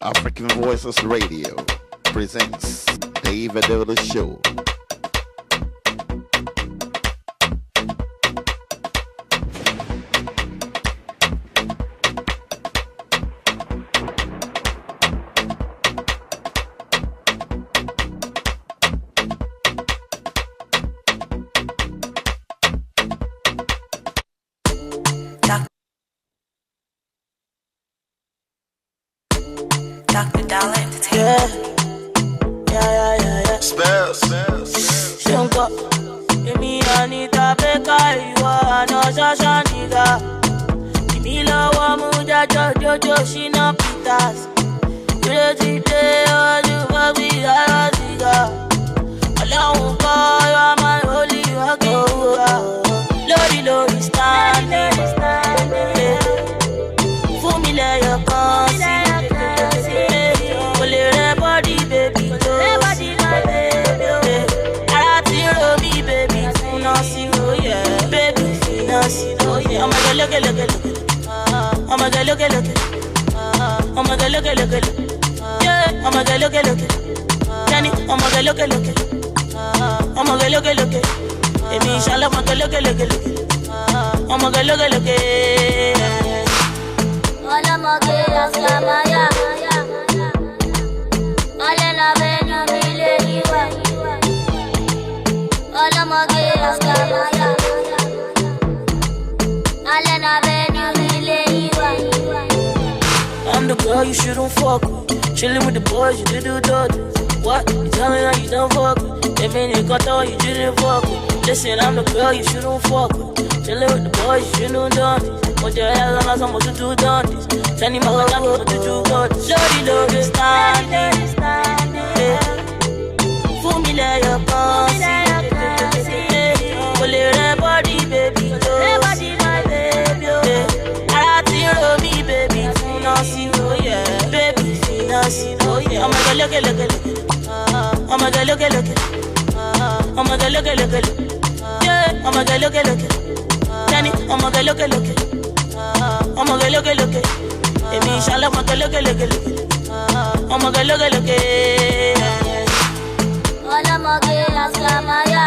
African Voices Radio presents David Adodo Show. Yeah. Spells. Shunko. Give me Anita Beka, you are no Shasha nigga. Give me Lawa Muja Jojo, she no Peters. You let it play, or you fuck me, I cigar. Alone, boy, you are my holy Lodi, standing. For me, let your conscience. Body, baby, baby, Finasi, oh yeah, baby, Finasi, oh yeah. I'm gonna look. I'm gonna look. I'm gonna look. Yeah, I'm gonna look. Danny, I'm gonna look. I'm gonna look. Baby, inshallah, I'm gonna look. I'm gonna look. All I'm gonna do I'm the girl you shouldn't fuck with. Chillin' with the boys, you do dirty. What? You tell me how you don't fuck with. If any got on, you didn't fuck with. Listen, I'm the girl you shouldn't fuck with. Chillin' with the boys, you shouldn't do this. What your hell am I supposed to do this? Tell me what I'm supposed to do this. Lodi, standing. For me, let your conscience. Body, baby, body, my baby, me, baby, Finasi, oh yeah, baby, Finasi, oh yeah. I'm gonna look. I'm gonna look. I'm gonna look. Yeah, I'm gonna look. Danny, I'm gonna look. I'm gonna look. Baby, inshallah, I'm gonna look. I'm gonna look. All I'm gonna Samaya.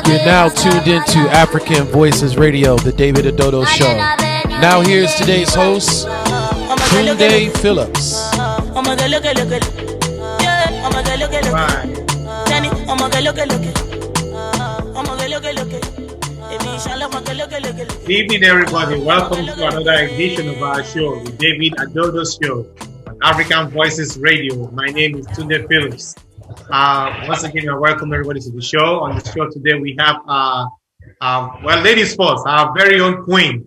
You're now tuned into African Voices Radio, the David Adodo Show. Now here's today's host, Tunde Phillips. Good evening, everybody. Welcome to another edition of our show, the David Adodo Show on African Voices Radio. My name is Tunde Phillips. Once again, I welcome everybody to the show. On the show today, we have, ladies first, our very own Queen.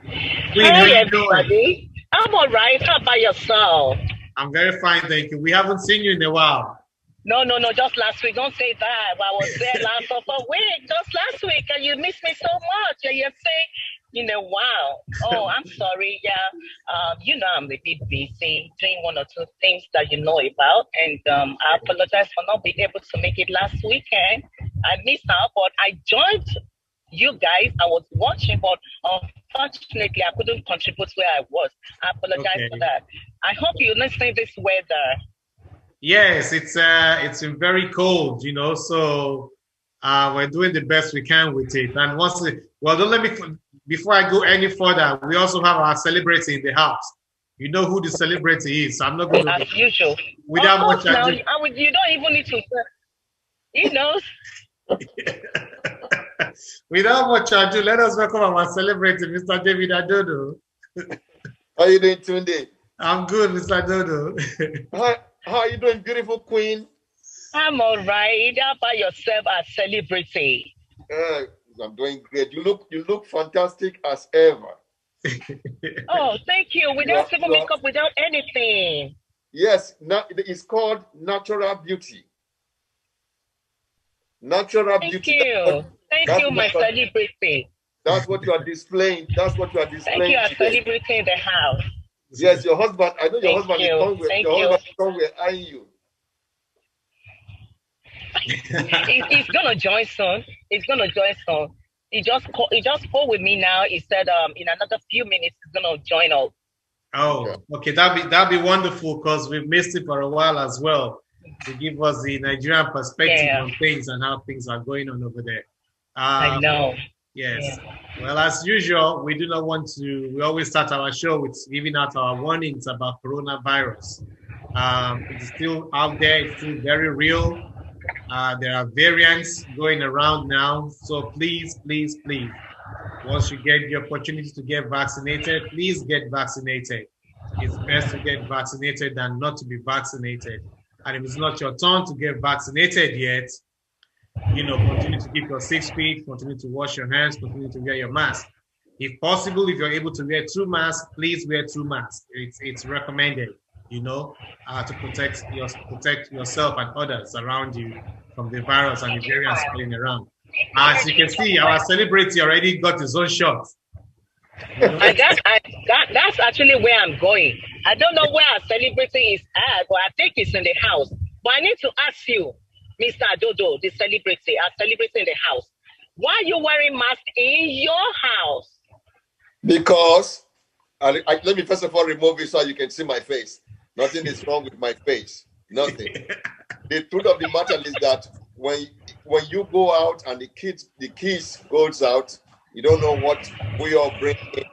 Hey, everybody. I'm all right. How about yourself? I'm very fine, thank you. We haven't seen you in a while. No, just last week. Don't say that. I was there last week, just last week, and you missed me so much. And you're saying, wow. Oh, I'm sorry. Yeah. I'm a bit busy doing one or two things that you know about. And I apologize for not being able to make it last weekend. I missed out, but I joined you guys. I was watching, but unfortunately, I couldn't contribute where I was. I apologize for that. I hope you understand this weather. Yes, it's been very cold, so we're doing the best we can with it. And don't let me, before I go any further, we also have our celebrity in the house. You know who the celebrity is, so I'm not going to... As usual. Without much ado. You don't even need to... He knows. Without much ado, let us welcome our celebrity, Mr. David Adodo. How are you doing, Tunde? I'm good, Mr. Adodo. How are you doing, beautiful queen? I'm all right. How about yourself as celebrity? I'm doing great. You look fantastic as ever. Oh, thank you. Without even makeup, without anything. Yes, it's called natural beauty. Natural beauty. Thank you, my celebrity. That's what you are displaying. Thank you, a celebrity in the house. Yes, your husband. I know your husband is somewhere eyeing you. He's gonna join soon. He just spoke with me now. He said in another few minutes he's gonna join us. Oh, okay. That'd be wonderful because we've missed it for a while as well, to give us the Nigerian perspective on things and how things are going on over there. I know. Yes. Yeah. Well, as usual, we do not want to. We always start our show with giving out our warnings about coronavirus. It's still out there. It's still very real. There are variants going around now. So please, please, please, once you get the opportunity to get vaccinated, please get vaccinated. It's best to get vaccinated than not to be vaccinated. And if it's not your turn to get vaccinated yet, continue to keep your 6 feet, continue to wash your hands, continue to wear your mask. If possible, if you're able to wear 2 masks, please wear 2 masks. It's recommended, to protect yourself and others around you from the virus and the variants spreading around. As you can see, our celebrity already got his own shot. That's actually where I'm going. I don't know where our celebrity is at, but I think it's in the house. But I need to ask you, Mr. Adodo, our celebrity in the house, why are you wearing mask in your house? Because, let me first of all remove it so you can see my face. Nothing is wrong with my face. Nothing. The truth of the matter is that when you go out and the kids goes out, you don't know what we all bring in.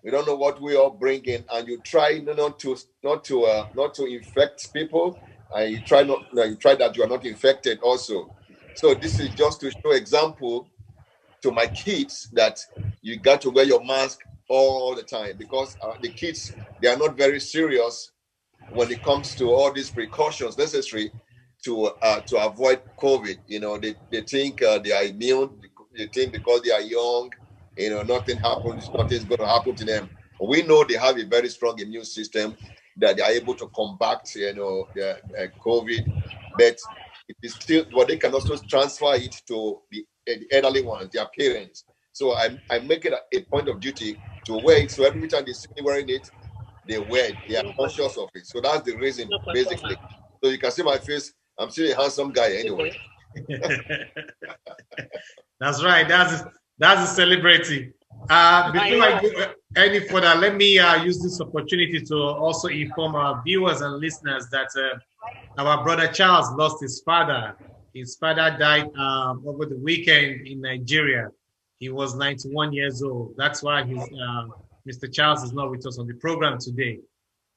We don't know what we all bring in, and you try not to infect people, and you try that you are not infected also. So this is just to show example to my kids that you got to wear your mask all the time, because the kids, they are not very serious when it comes to all these precautions necessary to avoid COVID. They think they are immune. They think because they are young, nothing's going to happen to them. We know they have a very strong immune system that they are able to combat, the COVID, but it is still, but they can also transfer it to the elderly ones, their parents. So I make it a point of duty to wear it. So every time they see me wearing it, they wear it. They are conscious of it. So that's the reason, basically. So you can see my face. I'm still a handsome guy anyway. That's right. That's a celebrity. Before I go any further, let me use this opportunity to also inform our viewers and listeners that our brother Charles lost his father. His father died over the weekend in Nigeria. He was 91 years old. That's why Mr. Charles is not with us on the program today.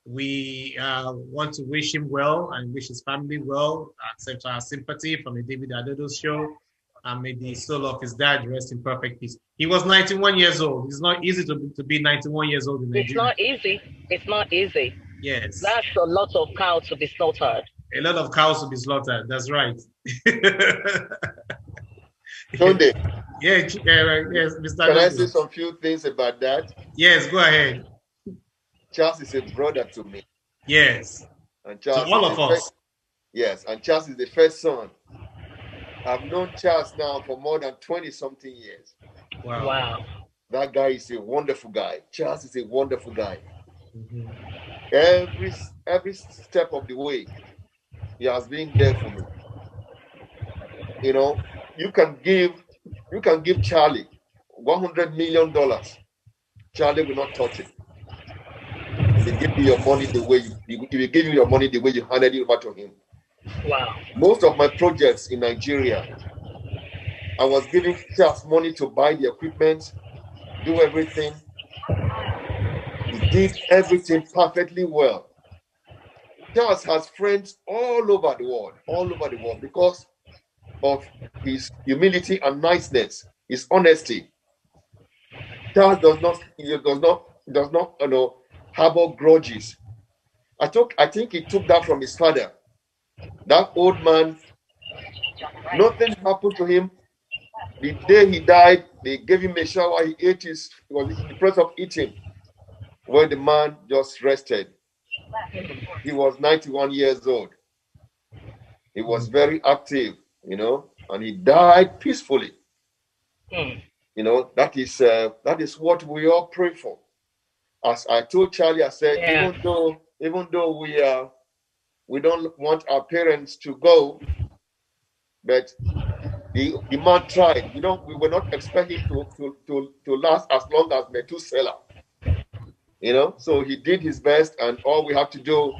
We want to wish him well and wish his family well, accept our sympathy from the David Adodo Show, and may the soul of his dad rest in perfect peace. He was 91 years old. It's not easy to be 91 years old in Nigeria. It's not easy. Yes. That's a lot of cows to be slaughtered. A lot of cows to be slaughtered. That's right. Tunde. Yes, Mr. Can I say some few things about that? Yes, go ahead. Charles is a brother to me. Yes. And Charles to all of us. Yes, and Charles is the first son. I've known Charles now for more than 20-something years. Wow. That guy is a wonderful guy. Charles is a wonderful guy. Mm-hmm. Every step of the way, he has been there for me. You can give Charlie $100 million. Charlie will not touch it. He will give you your money the way you handed it over to him. Wow. Most of my projects in Nigeria, I was giving Charles money to buy the equipment, do everything. He did everything perfectly well. Charles has friends all over the world because of his humility and niceness, his honesty. Charles does not harbor grudges. I think he took that from his father. That old man, nothing happened to him. The day he died, they gave him a shower. He was in the process of eating, when the man just rested. He was 91 years old. He was very active, and he died peacefully. That is what we all pray for. As I told Charlie, I said, even though we don't want our parents to go, but the man tried. We were not expecting to last as long as Methuselah. So he did his best, and all we have to do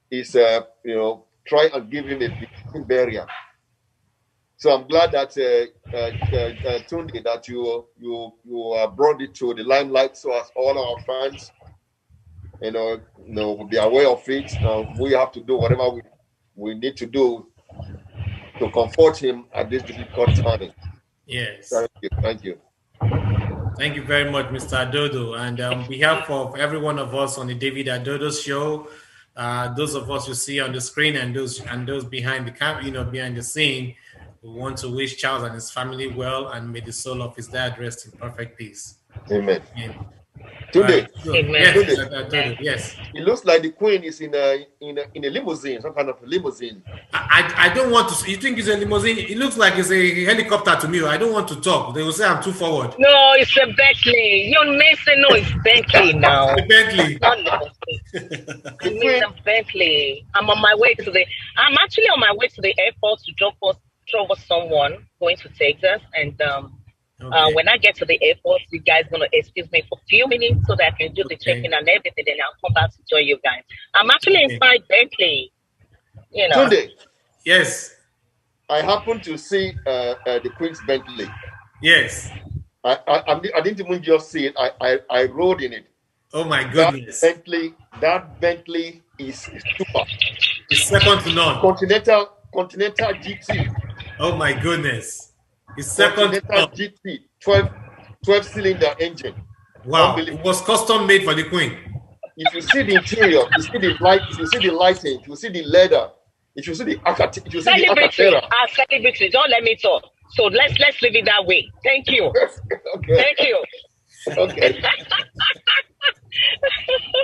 is try and give him a big burial. So I'm glad that Tunde, that you brought it to the limelight, so as all our fans will be aware of it. We have to do whatever we need to do to comfort him at this difficult time. Yes. Thank you. Thank you very much, Mr. Adodo. And on behalf of every one of us on the David Adodo Show, those of us you see on the screen and those behind the camera, behind the scene, we want to wish Charles and his family well, and may the soul of his dad rest in perfect peace. Amen. Today, yes. It looks like the Queen is in a limousine, some kind of limousine. I don't want to. You think it's a limousine? It looks like it's a helicopter to me. I don't want to talk. They will say I'm too forward. No, it's a Bentley. You're missing. No, it's Bentley now. The Bentley. It's a Bentley. I'm actually on my way to the airport to drop off someone going to Texas, and when I get to the airport, you guys gonna excuse me for a few minutes so that I can do the check-in and everything, then I'll come back to join you guys. I'm actually inside Bentley. Tunde. Yes. I happened to see the Queen's Bentley. Yes. I didn't even just see it. I rode in it. Oh my goodness. That Bentley is super. It's second to none. Continental GT. Oh my goodness. It's second to none. GT 12-cylinder engine. Wow. It was custom made for the Queen. If you see the interior, you see the light, if you see the lighting, if you see the leather, if you see the celebrity, don't let me talk. So let's leave it that way. Thank you. Okay. Thank you. Okay.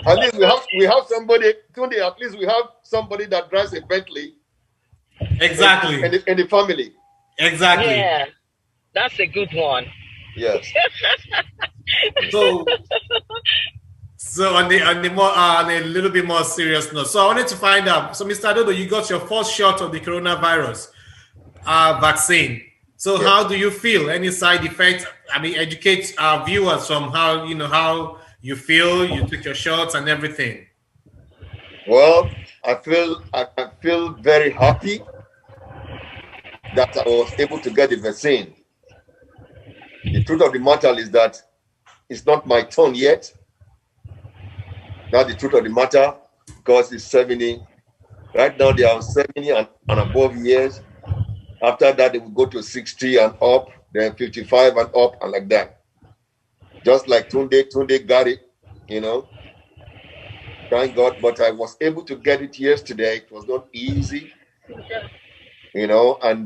At least we have somebody, Tunde, at least we have somebody that drives a Bentley. Exactly. And the family. Exactly. Yeah. That's a good one. Yes. So on a little bit more serious note. So I wanted to find out. So Mr. Adodo, you got your first shot of the coronavirus vaccine. So yes. How do you feel? Any side effects? I mean, educate our viewers from how you feel. You took your shots and everything. Well, I feel very happy that I was able to get the vaccine. The truth of the matter is that it's not my turn yet. That's the truth of the matter, because it's 70. Right now, they are 70 and above years. After that, they will go to 60 and up, then 55 and up, and like that. Just like Tunde got it, Thank God, but I was able to get it yesterday. It was not easy, and I'm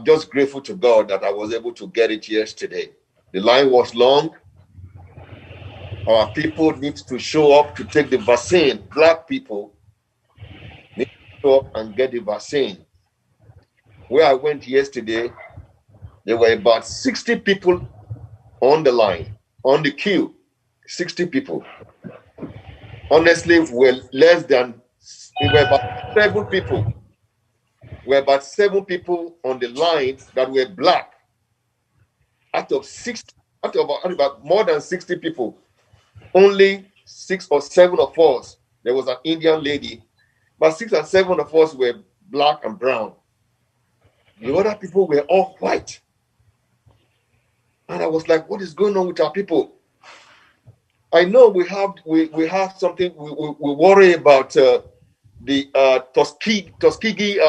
just grateful to God that I was able to get it yesterday. The line was long. Our people need to show up to take the vaccine. Black people need to show up and get the vaccine. Where I went yesterday, there were about 60 people on the line, on the queue. 60 people. Honestly, we were about 7 people. We were about 7 people on the line that were black. Out of about more than 60 people, only 6 or 7 of us, there was an Indian lady, but 6 or 7 of us were black and brown. The other people were all white. And I was like, what is going on with our people? I know we have something, we worry about the Tuskegee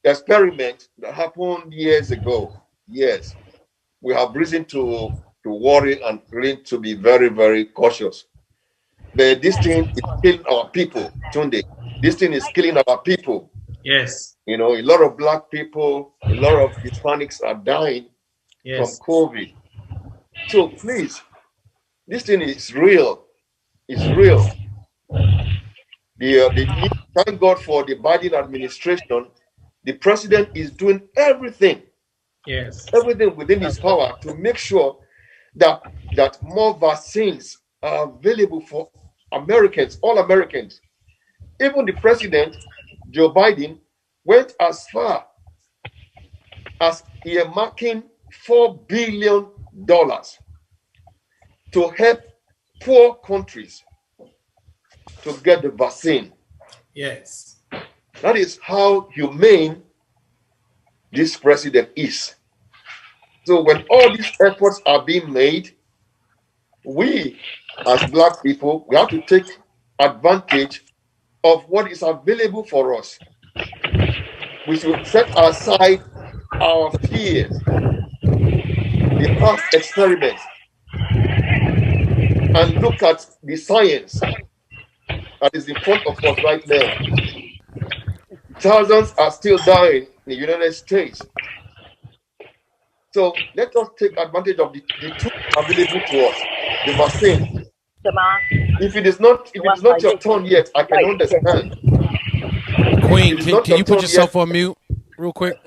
experiment that happened years ago. Yes, we have reason to worry and reason to be very, very cautious. But this thing is killing our people, Tunde. This thing is killing our people. Yes. A lot of black people, a lot of Hispanics are dying from COVID. So please, this thing is real. It's real. Thank God for the Biden administration. The president is doing everything. Yes. Everything within his power to make sure that more vaccines are available for Americans, all Americans. Even the president, Joe Biden, went as far as earmarking $4 billion to help poor countries to get the vaccine. Yes. That is how humane this president is. So when all these efforts are being made, we as Black people, we have to take advantage of what is available for us. We should set aside our fears, the past experiments, and look at the science that is in front of us right now. Thousands are still dying in the United States. So let us take advantage of the tools available to us, the vaccine. If it is not your turn yet, I can understand. Queen, can you put yourself on mute real quick?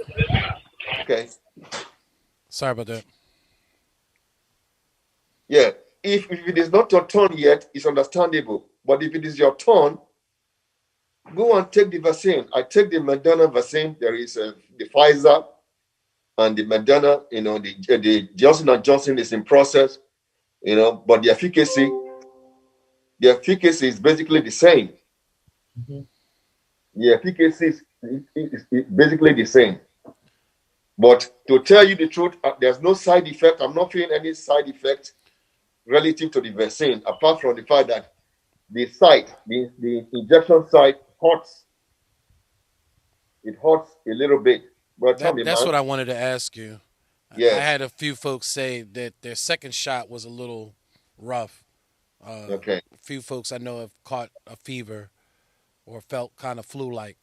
Okay. Sorry about that. Yeah. If it is not your turn yet, it's understandable. But if it is your turn, go and take the vaccine. I take the Moderna vaccine. There is the Pfizer and the Moderna. The Johnson & Johnson is in process. But the efficacy is basically the same. Mm-hmm. The efficacy is basically the same. But to tell you the truth, there's no side effect. I'm not feeling any side effect relative to the vaccine, apart from the fact that the site, the injection site hurts. It hurts a little bit. But that's what I wanted to ask you. Yes. I had a few folks say that their second shot was a little rough. Okay. A few folks I know have caught a fever or felt kind of flu-like.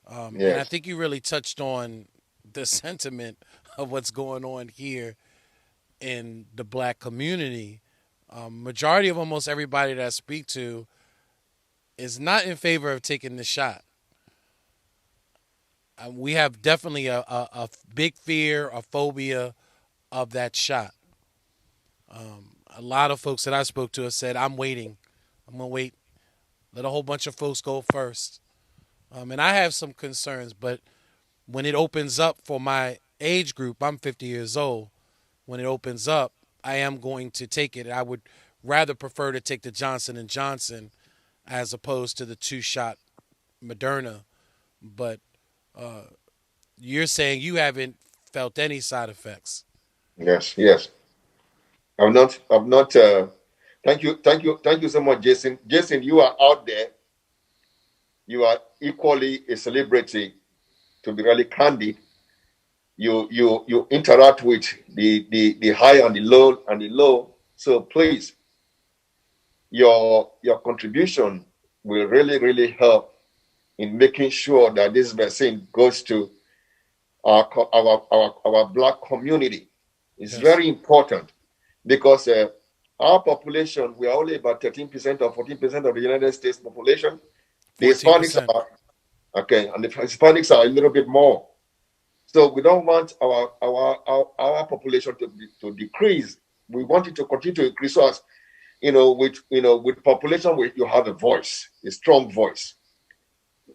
Yes. And I think you really touched on the sentiment of what's going on here in the Black community. Majority of almost everybody that I speak to is not in favor of taking the shot. We have definitely a big fear, a phobia of that shot. A lot of folks that I spoke to have said, I'm waiting. I'm going to wait. Let a whole bunch of folks go first. And I have some concerns, but when it opens up for my age group, I'm 50 years old. When it opens up, I am going to take it. I would rather prefer to take the Johnson & Johnson as opposed to the 2-shot Moderna. But you're saying you haven't felt any side effects. Yes. I'm not. Thank you so much, Jason. Jason, you are out there. You are equally a celebrity. To be really candid, you interact with the high and the low. So please, your contribution will really help in making sure that this vaccine goes to our Black community. It's very important because our population, we are only about 13% or 14% of the United States population. The Hispanics are and the Hispanics are a little bit more. So we don't want our population to decrease. We want it to continue to increase. So as with population, you have a voice, a strong voice.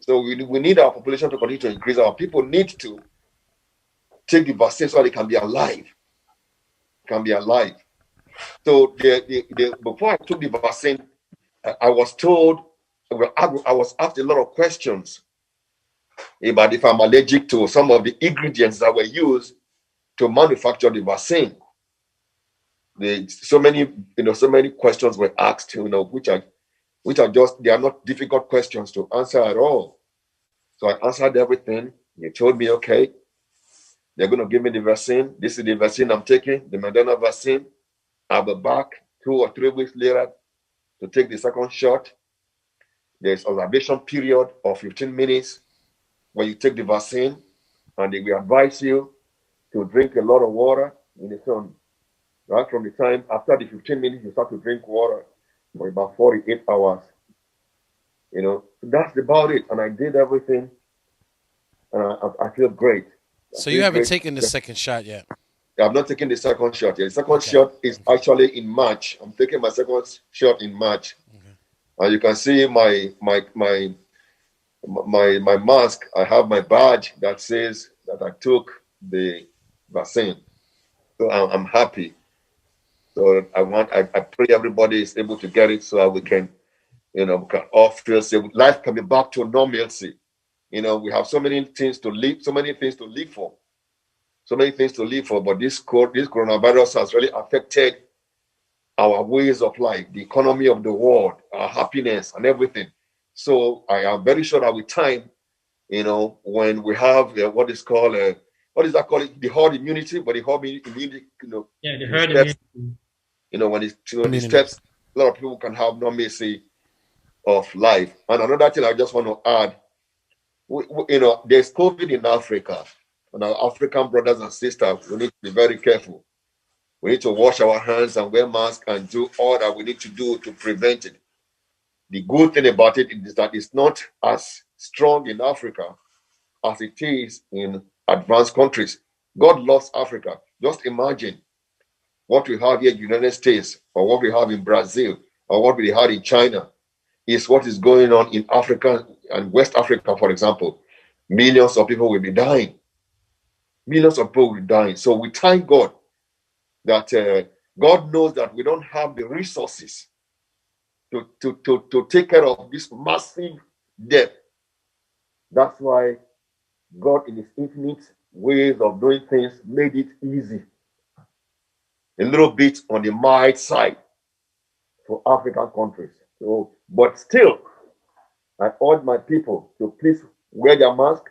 So we need our population to continue to increase. Our people need to take the vaccine so they can be alive. So before I took the vaccine, I was told, I was asked a lot of questions about if I'm allergic to some of the ingredients that were used to manufacture the vaccine. So many questions were asked, which are just, they are not difficult questions to answer at all. So I answered everything. They told me, okay, they're going to give me the vaccine. This is the vaccine I'm taking, the Moderna vaccine. I'll be back 2 or 3 weeks later to take the second shot. There's observation period of 15 minutes when you take the vaccine, and they will advise you to drink a lot of water in the sun. Right from the time after the 15 minutes, you start to drink water for about 48 hours. That's about it. And I did everything, and I feel great. So you haven't taken the second shot yet? I've not taken the second shot yet. The second shot is actually in March. I'm taking my second shot in March. And you can see my my mask. I have my badge that says that I took the vaccine. So I'm happy. So I pray everybody is able to get it so that we can, we can all feel safe. Life can be back to normalcy. We have so many things to live, so many things to live for, so many things to live for. But this coronavirus has really affected our ways of life, the economy of the world, our happiness and everything. So I am very sure that with time, when we have what is called, what is that called? The herd immunity, but the herd immunity, Yeah, the herd steps, immunity. when the steps, a lot of people can have normalcy of life. And another thing I just want to add, there's COVID in Africa, and our African brothers and sisters, we need to be very careful. We need to wash our hands and wear masks and do all that we need to do to prevent it. The good thing about it is that it's not as strong in Africa as it is in advanced countries. God loves Africa. Just imagine what we have here in the United States, or what we have in Brazil, or what we have in China, is what is going on in Africa and West Africa, for example. Millions of people will be dying. Millions of people will be dying. So we thank God that God knows that we don't have the resources to take care of this massive death. That's why God, in his infinite ways of doing things, made it easy. A little bit on the mild side for African countries. So, but still, I urge my people to please wear their mask,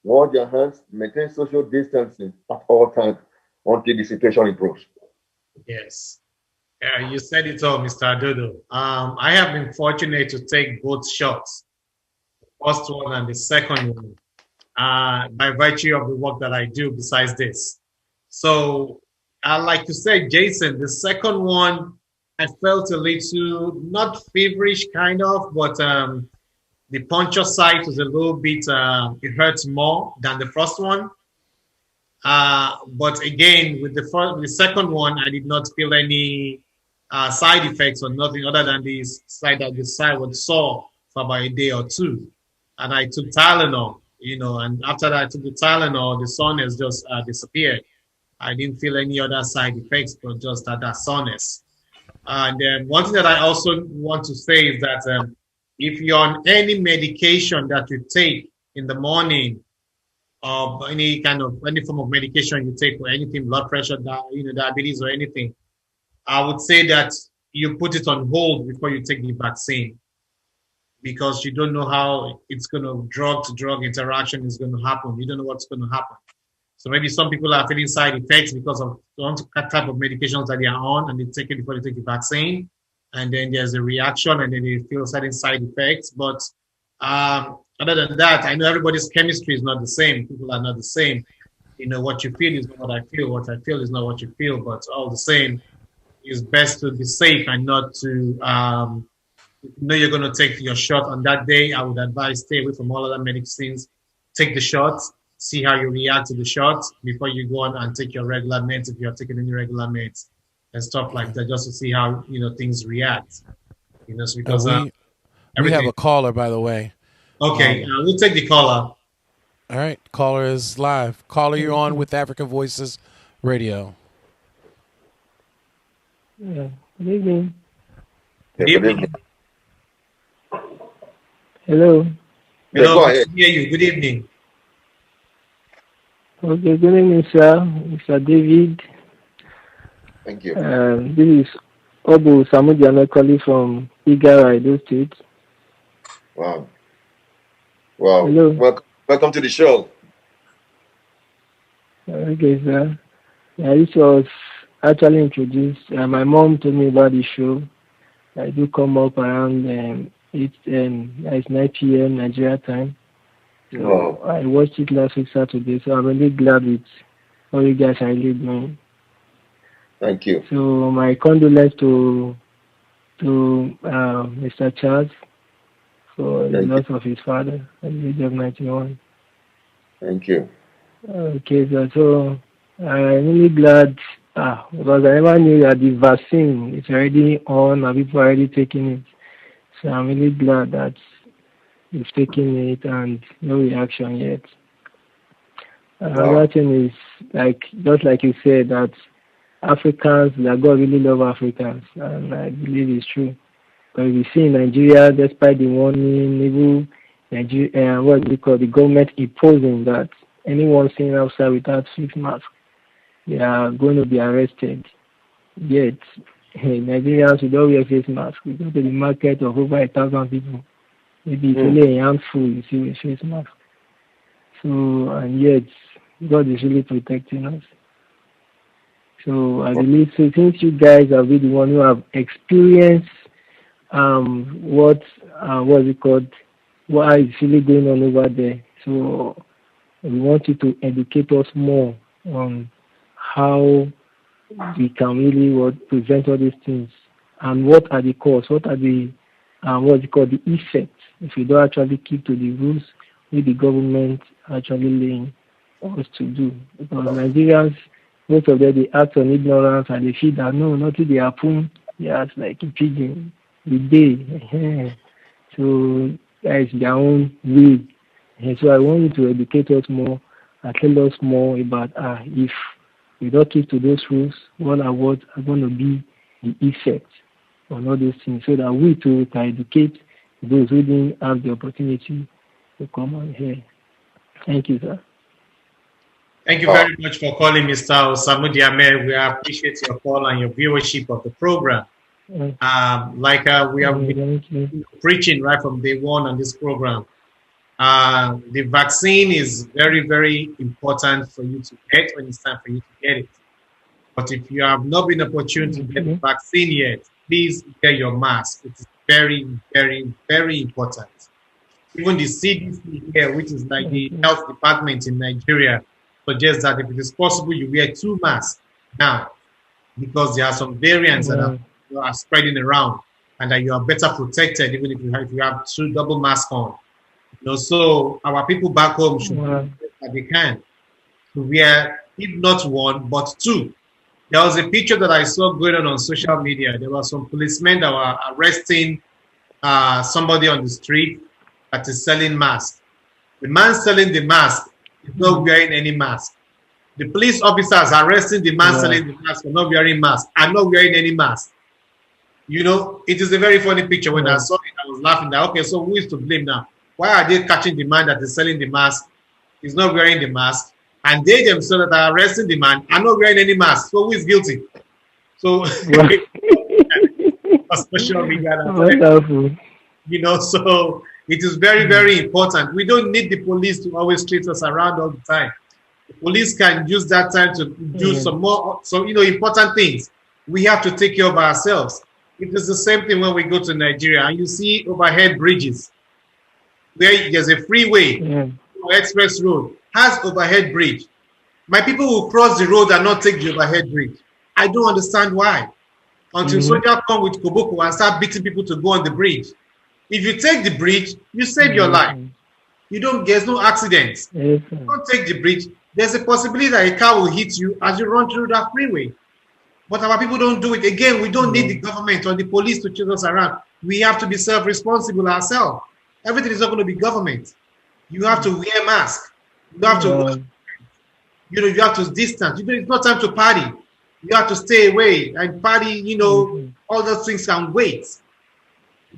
wash their hands, maintain social distancing at all times until the situation improves. Yes. You said it all, Mr. Adodo. I have been fortunate to take both shots, the first one and the second one, by virtue of the work that I do besides this. So I like to say, Jason, the second one, I felt a little, not feverish kind of, but the puncture site was a little bit, it hurts more than the first one. But again, with the second one, I did not feel any side effects or nothing other than the side that the side was sore for about a day or two. And I took Tylenol, and after that I took the Tylenol, the soreness just disappeared. I didn't feel any other side effects, but just that soreness. And then one thing that I also want to say is that if you're on any medication that you take in the morning, or any form of medication you take for anything, blood pressure, diabetes or anything, I would say that you put it on hold before you take the vaccine, because you don't know how it's going to drug to drug interaction is going to happen. You don't know what's going to happen. So maybe some people are feeling side effects because of some type of medications that they are on, and they take it before they take the vaccine, and then there's a reaction, and then they feel certain side effects. But other than that, I know everybody's chemistry is not the same. People are not the same. What you feel is not what I feel. What I feel is not what you feel. But all the same, it's best to be safe and not to, you're going to take your shot on that day. I would advise stay away from all other medicines. Take the shots. See how you react to the shots before you go on and take your regular meds, if you're taking any regular meds and stuff like that, just to see how, things react. So because we have a caller, by the way. Okay, we'll take the caller. All right, caller is live. Caller, you're on with African Voices Radio. Yeah, good evening. Good evening. Hello. Go ahead. Hear you. Good evening. Okay, good evening, sir. Mr. David. Thank you. This is Obu Samudiano calling from Igara, Edo State. Wow. Hello. Welcome to the show. Okay, sir. Yeah, this was actually introduced. My mom told me about the show. I do come up around 9 p.m. Nigeria time. So I watched it last week Saturday. So I'm really glad with all you guys are really doing. Thank you. So my condolence to Mr. Charles for the loss of his father at the age of 91. Thank you. Okay, so I'm really glad because I never knew that the vaccine is already on and people are already taking it. So I'm really glad that we've taken it and no reaction yet. Wow. Another thing is like just like you said that Africans, that God really love Africans, and I believe it's true. But we see in Nigeria, despite the warning, even Nigeria, what we call the government imposing that anyone seen outside without face mask, they are going to be arrested. Yet, Nigerians who don't wear face mask, we go to the market of over 1,000 people. Maybe it's only a handful you see with face mask. So, and yet, God is really protecting us. So I believe, so since you guys are really the one who have experienced what is it called, what is really going on over there. So we want you to educate us more on how we can really prevent all these things and what are the causes, what are the what is it called, the effects if we don't actually keep to the rules with the government actually laying us to do. Because Nigerians, most of them, they act on ignorance and they feel that no, nothing they happen. They act like a pigeon the day. So that is their own way. And so I want you to educate us more and tell us more about if we don't keep to those rules, what are going to be the effect on all those things, so that we too can educate those who didn't have the opportunity to come on here. Thank you, sir. Thank you very much for calling, Mr. Osamu Diame. We appreciate your call and your viewership of the program. We have been preaching right from day one on this program. The vaccine is very, very important for you to get when it's time for you to get it. But if you have not been opportune to get the vaccine yet, please get your mask. It is very, very, very important. Even the CDC here, which is like the health department in Nigeria, suggests that if it is possible, you wear 2 masks now, because there are some variants that are spreading around, and that you are better protected even if you have 2 double masks on. So our people back home should do that they can to wear, if not 1, but 2. There was a picture that I saw going on social media. There were some policemen that were arresting somebody on the street that is selling masks. The man selling the mask is not wearing any mask. The police officers arresting the man selling the mask for not wearing mask and not wearing any mask. It is a very funny picture. When I saw it, I was laughing. That, okay, so who is to blame now? Why are they catching the man that is selling the mask? He's not wearing the mask. And they themselves that are arresting the man are not wearing any mask. So who is guilty? So, social media. So it is very, very important. We don't need the police to always treat us around all the time. The police can use that time to do some more, important things. We have to take care of ourselves. It is the same thing when we go to Nigeria and you see overhead bridges where there's a freeway or express road has overhead bridge. My people will cross the road and not take the overhead bridge. I don't understand why. Until soldiers come with koboko and start beating people to go on the bridge. If you take the bridge, you save your life. There's no accidents. You don't take the bridge, there's a possibility that a car will hit you as you run through that freeway. But our people don't do it. Again, we don't need the government or the police to chase us around. We have to be self-responsible ourselves. Everything is not going to be government. You have to wear mask. You have to, you have to distance. It's not time to party. You have to stay away and party. All those things can wait.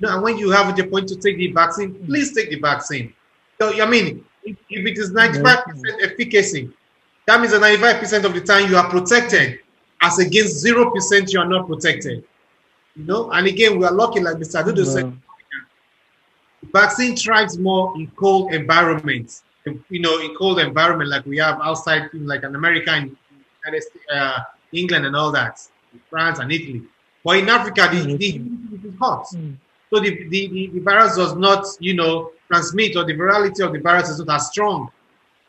And when you have the point to take the vaccine, please take the vaccine. So, if it is 95% efficacy, that means that 95% of the time you are protected, as against 0% you are not protected. And again, we are lucky, like Mr. Adodo said, the vaccine thrives more in cold environments. In cold environment like we have outside, like in America and England and all that, France and Italy. But in Africa, the humidity is hot. So the virus does not, transmit, or the virality of the virus is not as strong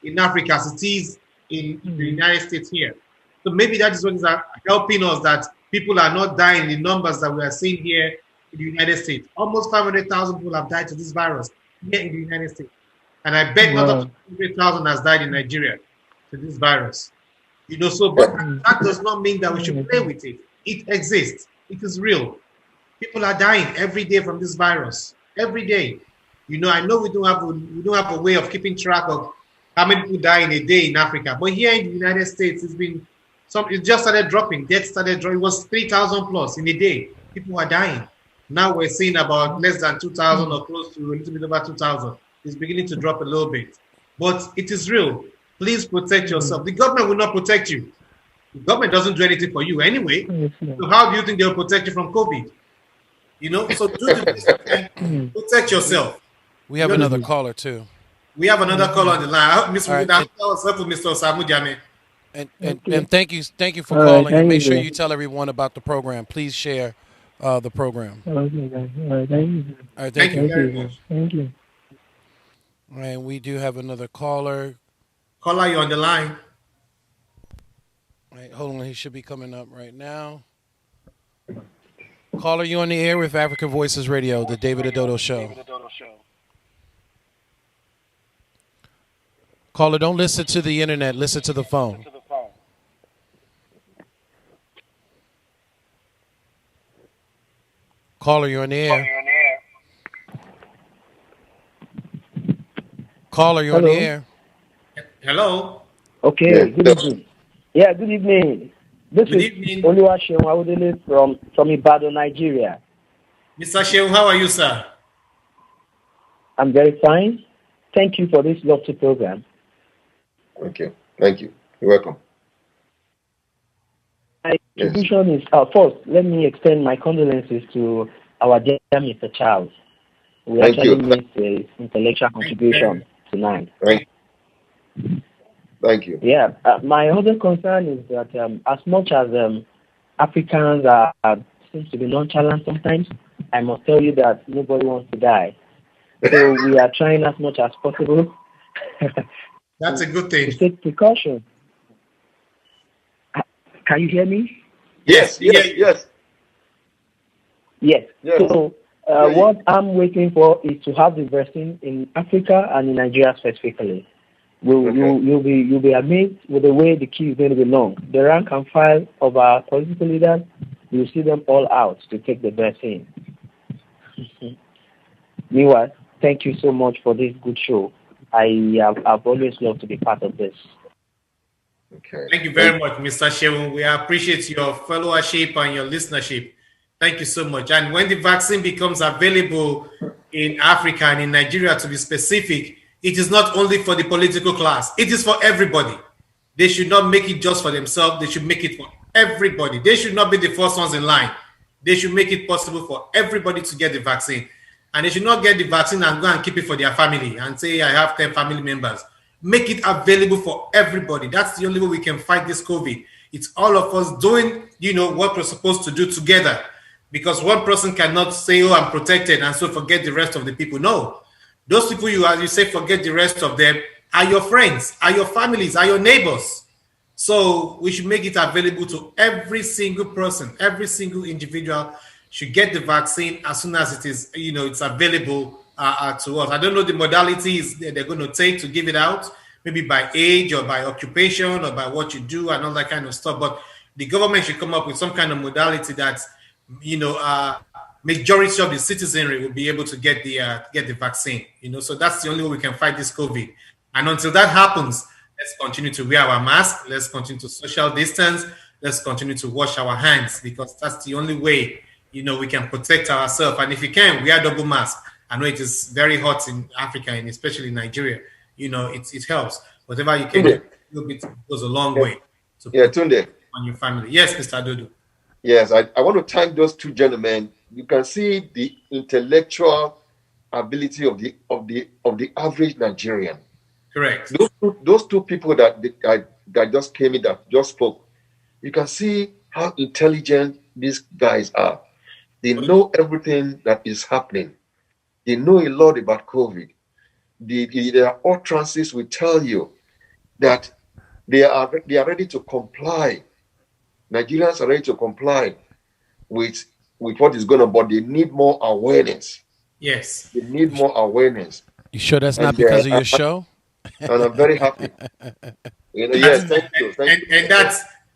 in Africa as it is in the United States here. So maybe that is what is helping us, that people are not dying in numbers that we are seeing here in the United States. Almost 500,000 people have died to this virus here in the United States. And I bet not up to 100,000 has died in Nigeria to this virus. But that does not mean that we should play with it. It exists. It is real. People are dying every day from this virus. Every day. I know we don't have a way of keeping track of how many people die in a day in Africa, but here in the United States, it just started dropping. Death started dropping. It was 3,000 plus in a day. People were dying. Now we're seeing about less than 2,000 or close to a little bit over 2,000. It's beginning to drop a little bit, but it is real. Please protect yourself. The government will not protect you. The government doesn't do anything for you anyway. So how do you think they'll protect you from COVID? So do the best you can. Protect yourself. We have another caller too. We have another caller on the line. I hope Mr. Right, Mr. Osamujame. And thank you for calling. And make sure you tell everyone about the program. Please share the program. Okay, guys. All right, thank you. All right, Thank you very much. Thank you. And we do have another caller. Caller, you on the line? All right, hold on. He should be coming up right now. Caller, you on the air with African Voices Radio, the David Adodo Show. Caller, don't listen to the internet. Listen to the phone. Caller, you're on the air. Caller, you're on the air. Hello. Okay, good evening. Yeah, good evening. This Good is evening. Oluwaseun Awodele from Ibadan, Nigeria. Mr. Shehu, how are you, sir? I'm very fine. Thank you for this lovely program. Okay. Thank you. You're welcome. My contribution is, first, let me extend my condolences to our dear Mr. Charles. We Thank actually you. missed his intellectual contribution tonight. Thank you. Yeah, my other concern is that as much as Africans seems to be nonchalant sometimes, I must tell you that nobody wants to die. So we are trying as much as possible. That's a good thing. To take precaution. Can you hear me? Yes. Yes. So what I'm waiting for is to have the vaccine in Africa and in Nigeria specifically. You'll be amazed with the way the queue is going to be long. The rank and file of our political leaders, you'll see them all out to take the vaccine. Meanwhile, thank you so much for this good show. I've always loved to be part of this. Okay. Thank you very much, Mr. Shehu. We appreciate your followership and your listenership. Thank you so much. And when the vaccine becomes available in Africa and in Nigeria, to be specific, it is not only for the political class. It is for everybody. They should not make it just for themselves. They should make it for everybody. They should not be the first ones in line. They should make it possible for everybody to get the vaccine. And they should not get the vaccine and go and keep it for their family and say, I have 10 family members. Make it available for everybody. That's the only way we can fight this COVID. It's all of us doing, what we're supposed to do together. Because one person cannot say, oh, I'm protected, and so forget the rest of the people. No. Those people, as you say, forget the rest of them, are your friends, are your families, are your neighbors. So we should make it available to every single person, every single individual should get the vaccine as soon as it is, it's available to us. I don't know the modalities they're going to take to give it out, maybe by age or by occupation or by what you do and all that kind of stuff. But the government should come up with some kind of modality that, majority of the citizenry will be able to get the vaccine. So that's the only way we can fight this COVID. And until that happens, let's continue to wear our mask. Let's continue to social distance. Let's continue to wash our hands, because that's the only way we can protect ourselves. And if you can, wear double mask. I know it is very hot in Africa and especially in Nigeria. It helps. Whatever you can do, it goes a long way. So Tunde. On your family. Yes, Mr. Adodo. Yes, I want to thank those two gentlemen. You can see the intellectual ability of the average Nigerian. Correct. Those two people that just came in, that just spoke. You can see how intelligent these guys are. They know everything that is happening. They know a lot about COVID. Their utterances will tell you that they are ready to comply. Nigerians are ready to comply with what is going on, but they need more awareness. Yes. They need more awareness. You sure that's not because of your show? And I'm very happy. Yes, thank you.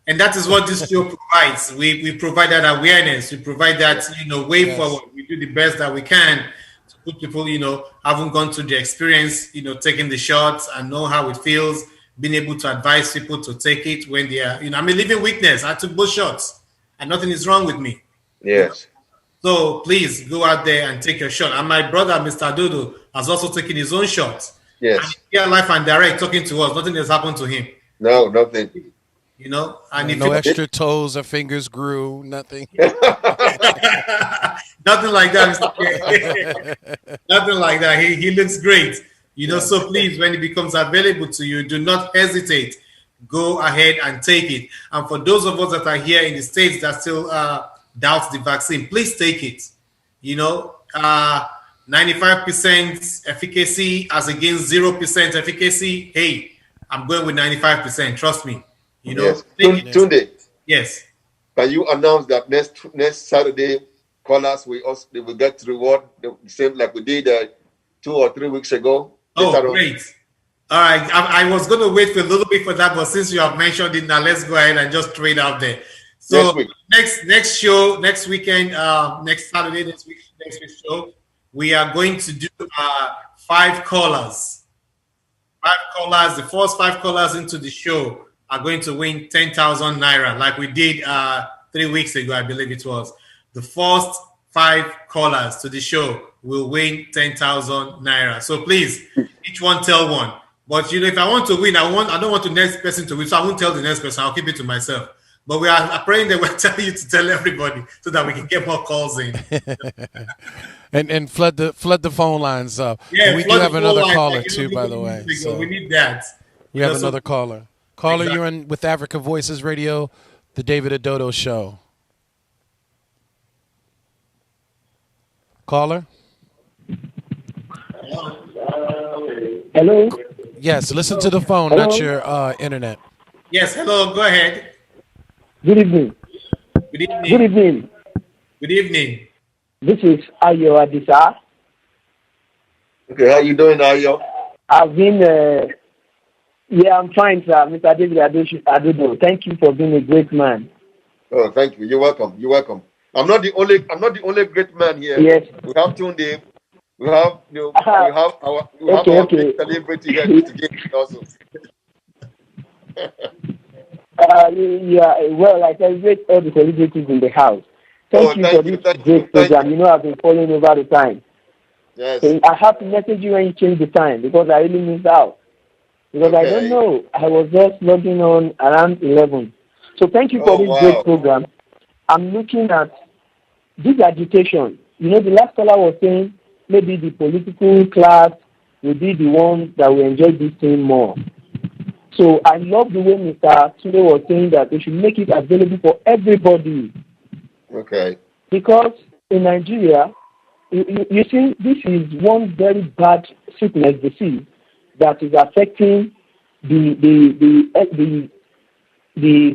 And that is what this show provides. We provide that awareness. We provide that way forward. We do the best that we can to good people, haven't gone through the experience, taking the shots and know how it feels, being able to advise people to take it when they are, I'm a living witness. I took both shots and nothing is wrong with me. Yes. So please go out there and take your shot. And my brother, Mr. Adodo, has also taken his own shot. Yes. And here, live and direct, talking to us. Nothing has happened to him. No, nothing. And if no extra toes or fingers grew, nothing. Nothing like that, Mr. Nothing like that. He looks great. So please, when it becomes available to you, do not hesitate. Go ahead and take it. And for those of us that are here in the States that still doubt the vaccine, please take it. 95% efficacy as against 0% efficacy. Hey, I'm going with 95%. Trust me. Yes. Tunde. Yes. Can you announce that next Saturday, callers they will get reward the same like we did 2 or 3 weeks ago? Oh, great. All right. I was going to wait for a little bit for that, but since you have mentioned it now, let's go ahead and just throw it out there. So next show, next weekend, next Saturday, next week's show, we are going to do 5 callers. 5 callers. The first 5 callers into the show are going to win 10,000 naira, like we did 3 weeks ago, I believe it was. The first 5 callers to the show will win 10,000 naira. So please, each one tell one. But if I want to win, I don't want the next person to win, so I won't tell the next person. I'll keep it to myself. But we are praying that we'll tell you to tell everybody so that we can get more calls in. and flood the phone lines up. Yeah, we do have another caller too, by the way. So we need that. We have another caller. Caller, exactly. You're in with Africa Voices Radio, the David Adodo Show. Caller? Hello? Yes, listen to the phone, hello? Not your internet. Yes, hello, go ahead. Good evening. Good evening. Good evening. Good evening. This is Ayo Adisa. Okay, how you doing, Ayo? I've been... I'm fine, sir. Mr. David Adodo. Thank you for being a great man. Oh, thank you. You're welcome. You're welcome. I'm not the only great man here. Yes. We have Tunde. We have our great celebrity here today also. Well, I celebrate all the celebrities in the house. Thank you for this great program. I've been following over the time. Yes. So I have to message you when you change the time because I really missed out. Because I don't know. I was just logging on around 11. So thank you for this great program. I'm looking at this agitation. The last caller was saying maybe the political class will be the ones that will enjoy this thing more. So I love the way Mr. Tunde was saying that they should make it available for everybody. Okay. Because in Nigeria, you see, this is one very bad sickness, disease, that is affecting the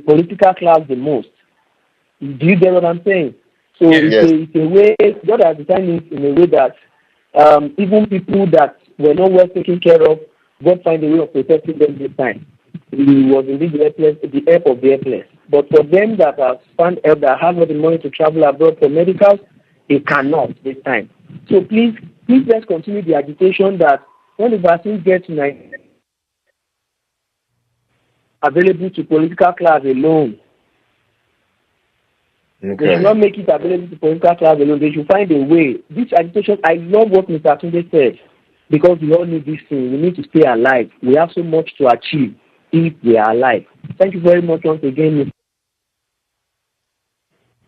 political class the most. Do you get what I'm saying? So it's a way, God has designed it in a way that even people that were not well taken care of, God find a way of protecting them this time. He was indeed the help of the helpless. But for them that are found help, that have not the money to travel abroad for medicals, they cannot this time. So please let's continue the agitation that when the vaccine gets available to political class alone, they should not make it available to political class alone. They should find a way. This agitation, I love what Mr. Tunde said, because we all need this thing. We need to stay alive. We have so much to achieve if we are alive. Thank you very much once again.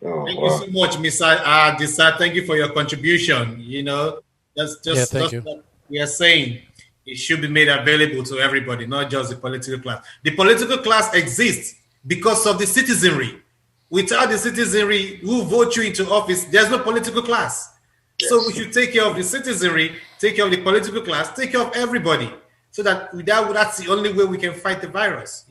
Thank you so much, Mr. Adisa. Thank you for your contribution. That's what we are saying. It should be made available to everybody, not just the political class. The political class exists because of the citizenry. Without the citizenry who vote you into office, there's no political class. Yes. So we should take care of the citizenry, take care of the political class, take care of everybody. So that's the only way we can fight the virus,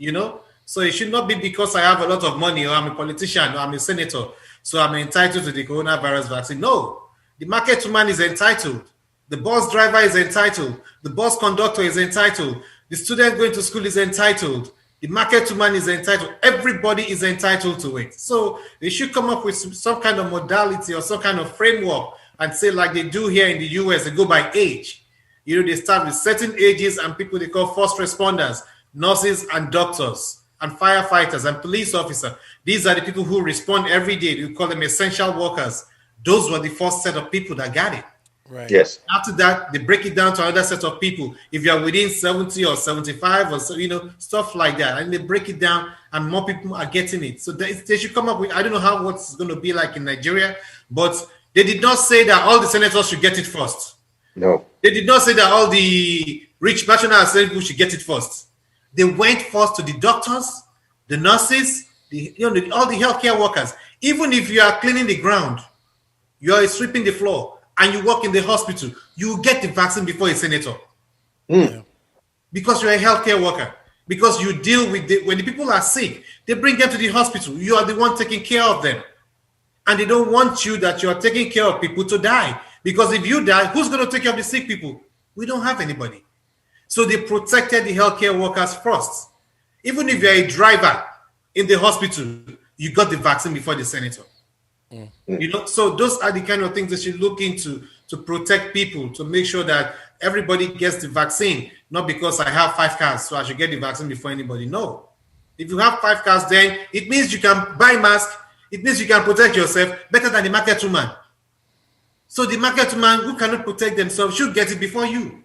So it should not be because I have a lot of money or I'm a politician or I'm a senator, so I'm entitled to the coronavirus vaccine. No, the market woman is entitled. The bus driver is entitled. The bus conductor is entitled. The student going to school is entitled. The market woman is entitled. Everybody is entitled to it. So they should come up with some kind of modality or some kind of framework and say like they do here in the US, they go by age. You know, they start with certain ages and people they call first responders, nurses and doctors and firefighters and police officers. These are the people who respond every day. We call them essential workers. Those were the first set of people that got it. Right. Yes. After that, they break it down to another set of people. If you are within 70 or 75 or so, you know, stuff like that, and they break it down, and more people are getting it. So they should come up with. I don't know what's going to be like in Nigeria, but they did not say that all the senators should get it first. No. They did not say that all the rich National Assembly should get it first. They went first to the doctors, the nurses, all the healthcare workers. Even if you are cleaning the ground, you are sweeping the floor, and you work in the hospital, you get the vaccine before a senator. Because you're a healthcare worker. Because you deal with when the people are sick, they bring them to the hospital. You are the one taking care of them. And they don't want you that you're taking care of people to die. Because if you die, who's going to take care of the sick people? We don't have anybody. So they protected the healthcare workers first. Even if you're a driver in the hospital, you got the vaccine before the senator. You know, so those are the kind of things that you look into to protect people, to make sure that everybody gets the vaccine. Not because I have 5 cars, so I should get the vaccine before anybody. No. If you have 5 cars, then it means you can buy masks. It means you can protect yourself better than the market woman. So the market woman who cannot protect themselves should get it before you.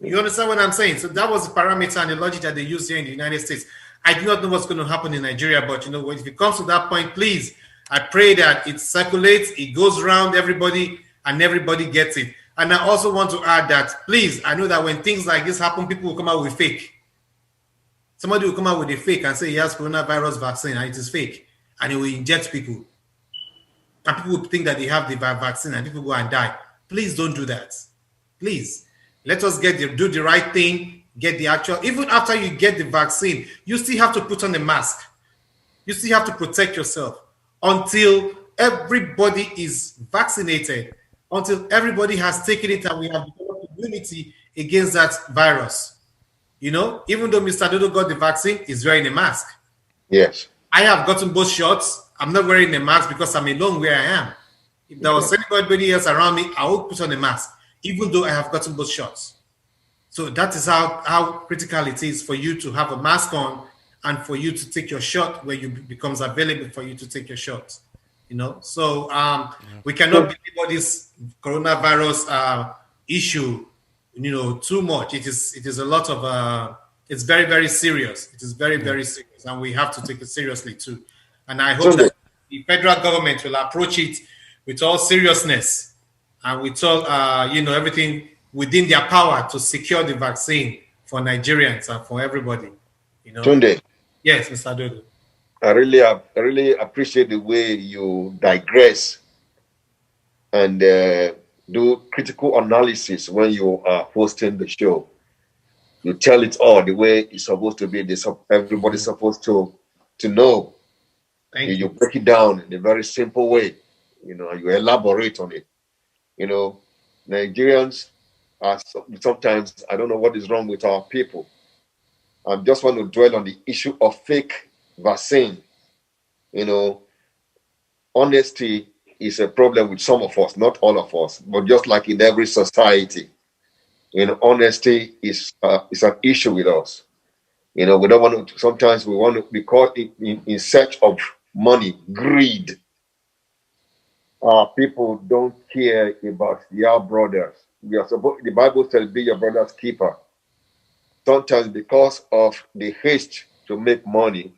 You understand what I'm saying? So that was the parameter and the logic that they use here in the United States. I do not know what's going to happen in Nigeria, but you know, if it comes to that point, please, I pray that it circulates, it goes around everybody, and everybody gets it. And I also want to add that, please, I know that when things like this happen, people will come out with fake. Somebody will come out with a fake and say he has coronavirus vaccine and it is fake, and it will inject people. And people will think that they have the vaccine and people go and die. Please don't do that. Please, let us do the right thing, get the actual, even after you get the vaccine, you still have to put on a mask. You still have to protect yourself until everybody is vaccinated, until everybody has taken it and we have developed immunity against that virus. You know, even though Mr. Adodo got the vaccine, he's wearing a mask. Yes. I have gotten both shots. I'm not wearing a mask because I'm alone where I am. If there was anybody else around me, I would put on a mask, even though I have gotten both shots. So that is how critical it is for you to have a mask on and for you to take your shot where it becomes available for you to take your shot. You know, so we cannot belabor this coronavirus issue, you know, too much. It is a lot of it's very, very serious. It is very, very serious, and we have to take it seriously too. And I hope that the federal government will approach it with all seriousness and with all you know, everything within their power to secure the vaccine for Nigerians and for everybody. You know, Tunde. Yes, Mr. Adodo. I really appreciate the way you digress and do critical analysis when you are hosting the show. You tell it all the way it's supposed to be. Everybody's supposed to know. You break it down in a very simple way, you know, and you elaborate on it. You know, Nigerians are sometimes, I don't know what is wrong with our people. I just want to dwell on the issue of fake vaccine. You know, honesty is a problem with some of us, not all of us, but just like in every society, you know, honesty is an issue with us. You know, we don't want to, sometimes we want to be caught in search of money, greed. Our people don't care about their brothers. The Bible says, be your brother's keeper. Sometimes because of the haste to make money,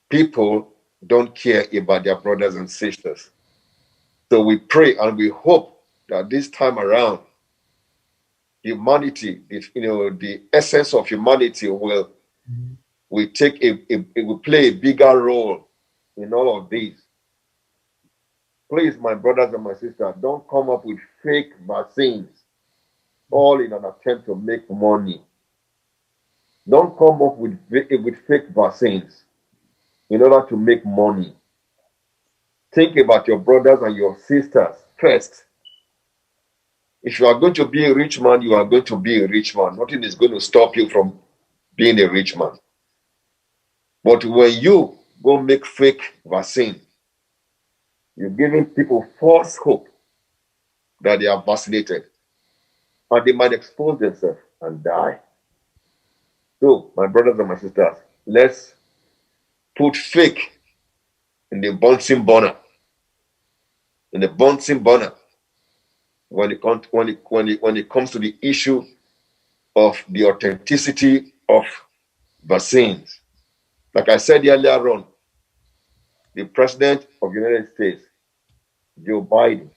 people don't care about their brothers and sisters. So we pray and we hope that this time around, humanity, the essence of humanity will will play a bigger role in all of these. Please, my brothers and my sisters, don't come up with fake vaccines, all in an attempt to make money. Don't come up with fake vaccines in order to make money. Think about your brothers and your sisters first. If you are going to be a rich man, you are going to be a rich man. Nothing is going to stop you from being a rich man. But when you go make fake vaccine, you're giving people false hope that they are vaccinated, and they might expose themselves and die. So, my brothers and my sisters, let's put faith in the Bunsen burner, when it comes to the issue of the authenticity of vaccines. Like I said earlier on, the President of the United States, Joe Biden,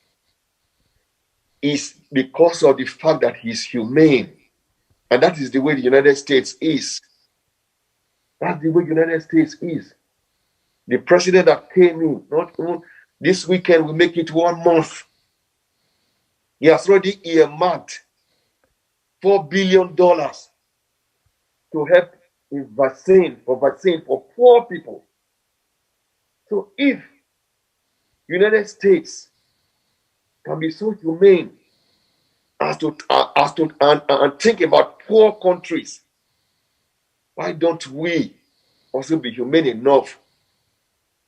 is because of the fact that he's humane. And that is the way the United States is. That's the way the United States is. The president that came in, not this weekend, will make it 1 month. He has already earmarked $4 billion to help in vaccine for poor people. So if United States can be so humane as to think about poor countries, why don't we also be humane enough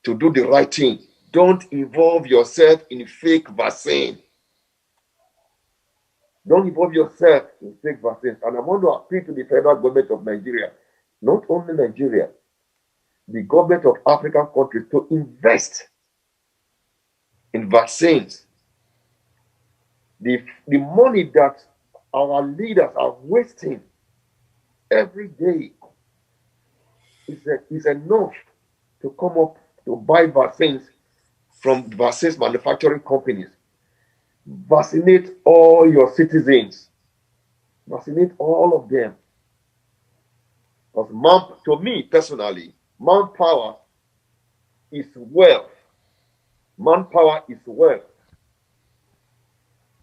to do the right thing? Don't involve yourself in fake vaccine. Don't involve yourself in fake vaccines. And I want to appeal to the federal government of Nigeria, not only Nigeria, the government of African countries, to invest in vaccines. The money that our leaders are wasting every day is enough to come up to buy vaccines from vaccines manufacturing companies. Vaccinate all your citizens. Vaccinate all of them. Because to me personally, manpower is wealth. Manpower is wealth.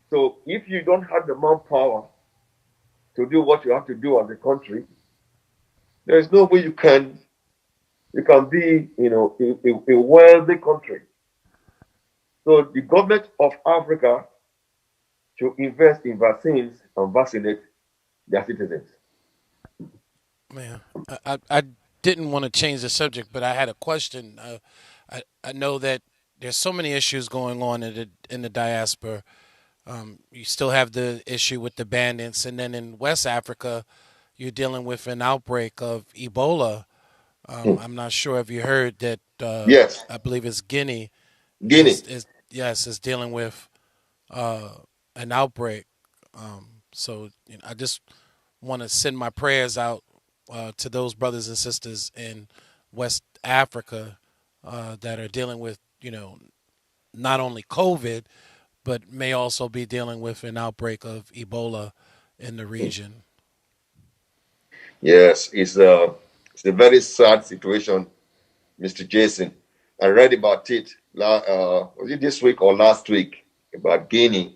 So if you don't have the manpower to do what you have to do as a country, there is no way you can be, a wealthy country. So the government of Africa should invest in vaccines and vaccinate their citizens. Man, I didn't want to change the subject, but I had a question. I know that there's so many issues going on in the diaspora. You still have the issue with the bandits, and then in West Africa, you're dealing with an outbreak of Ebola. I'm not sure if you heard that. Yes. I believe it's Guinea. Guinea. Is dealing with an outbreak. So I just want to send my prayers out to those brothers and sisters in West Africa that are dealing with, not only COVID, but may also be dealing with an outbreak of Ebola in the region. Yes, it's a very sad situation, Mr. Jason. I read about it, was it this week or last week, about Guinea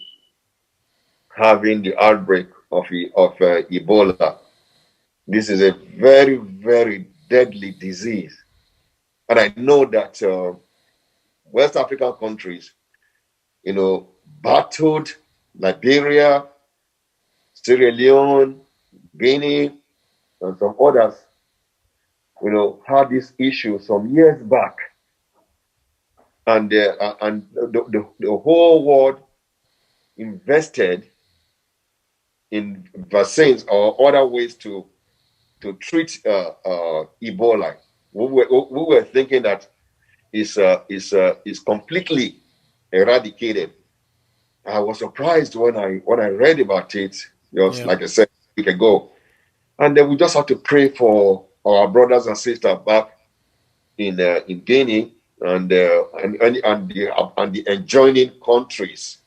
having the outbreak of Ebola. This is a very, very deadly disease. And I know that West African countries, battled Liberia, Sierra Leone, Guinea, and some others, had this issue some years back. And the whole world invested in vaccines or other ways to treat Ebola. We were thinking that is completely eradicated. I was surprised when I read about it, like I said a week ago. And then we just have to pray for our brothers and sisters back in Guinea and the adjoining countries.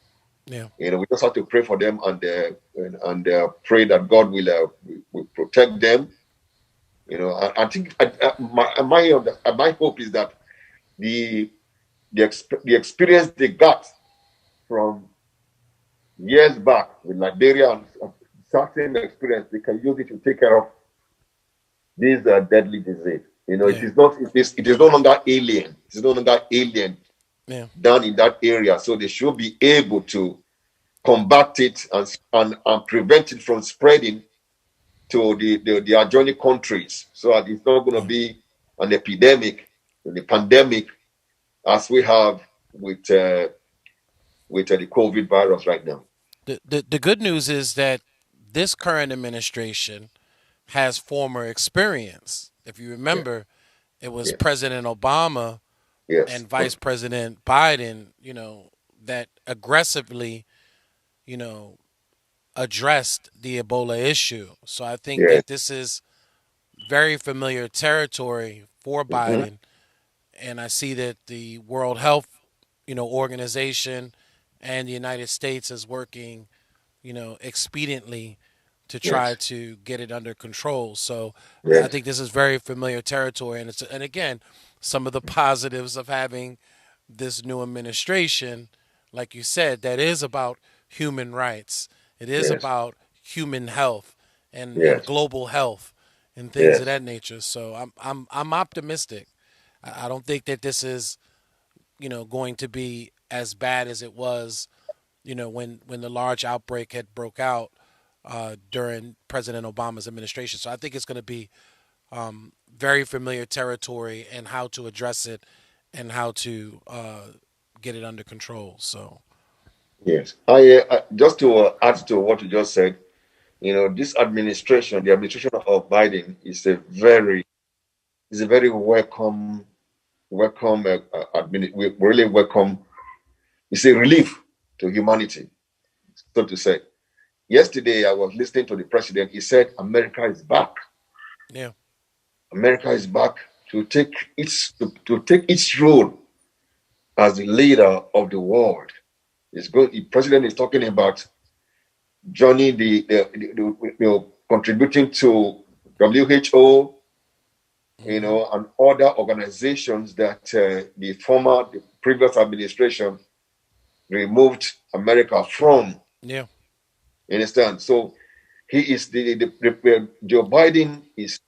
Yeah. We just have to pray for them and pray that God will protect them. I think my hope is that the experience they got from years back with Liberia and certain experience, they can use it to take care of this deadly disease. It is no longer alien. It is no longer alien down in that area. So they should be able to combat it and prevent it from spreading to the adjoining countries, so that it's not going to be an epidemic, the pandemic, as we have with with the COVID virus right now. The good news is that this current administration has former experience. If you Yeah, remember, it was yeah, President Obama yes, and Vice President Biden, that aggressively, you know, addressed the Ebola issue. So I think yes, that this is very familiar territory for hmm, Biden, and I see that the World Health, organization and the United States is working, expediently to try yes, to get it under control. So I yes, think this is very familiar territory, and again, some of the positives of having this new administration, like you said, that is about human rights. It is yes, about human health and yes, global health and things of yes, that nature. So I'm optimistic. I don't think that this is going to be as bad as it was when the large outbreak had broke out during President Obama's administration. So I think it's going to be very familiar territory and how to address it and how to get it under control. So yes. I just to add to what you just said, this administration, the administration of Biden, is a very welcome. We really welcome. It's a relief to humanity, so to say. Yesterday, I was listening to the president. He said, "America is back. yeah, America is back to take its role as the leader of the world." It's good. The president is talking about joining contributing to WHO, hmm, and other organizations that the previous administration removed America from. yeah, You understand? So he is Joe Biden is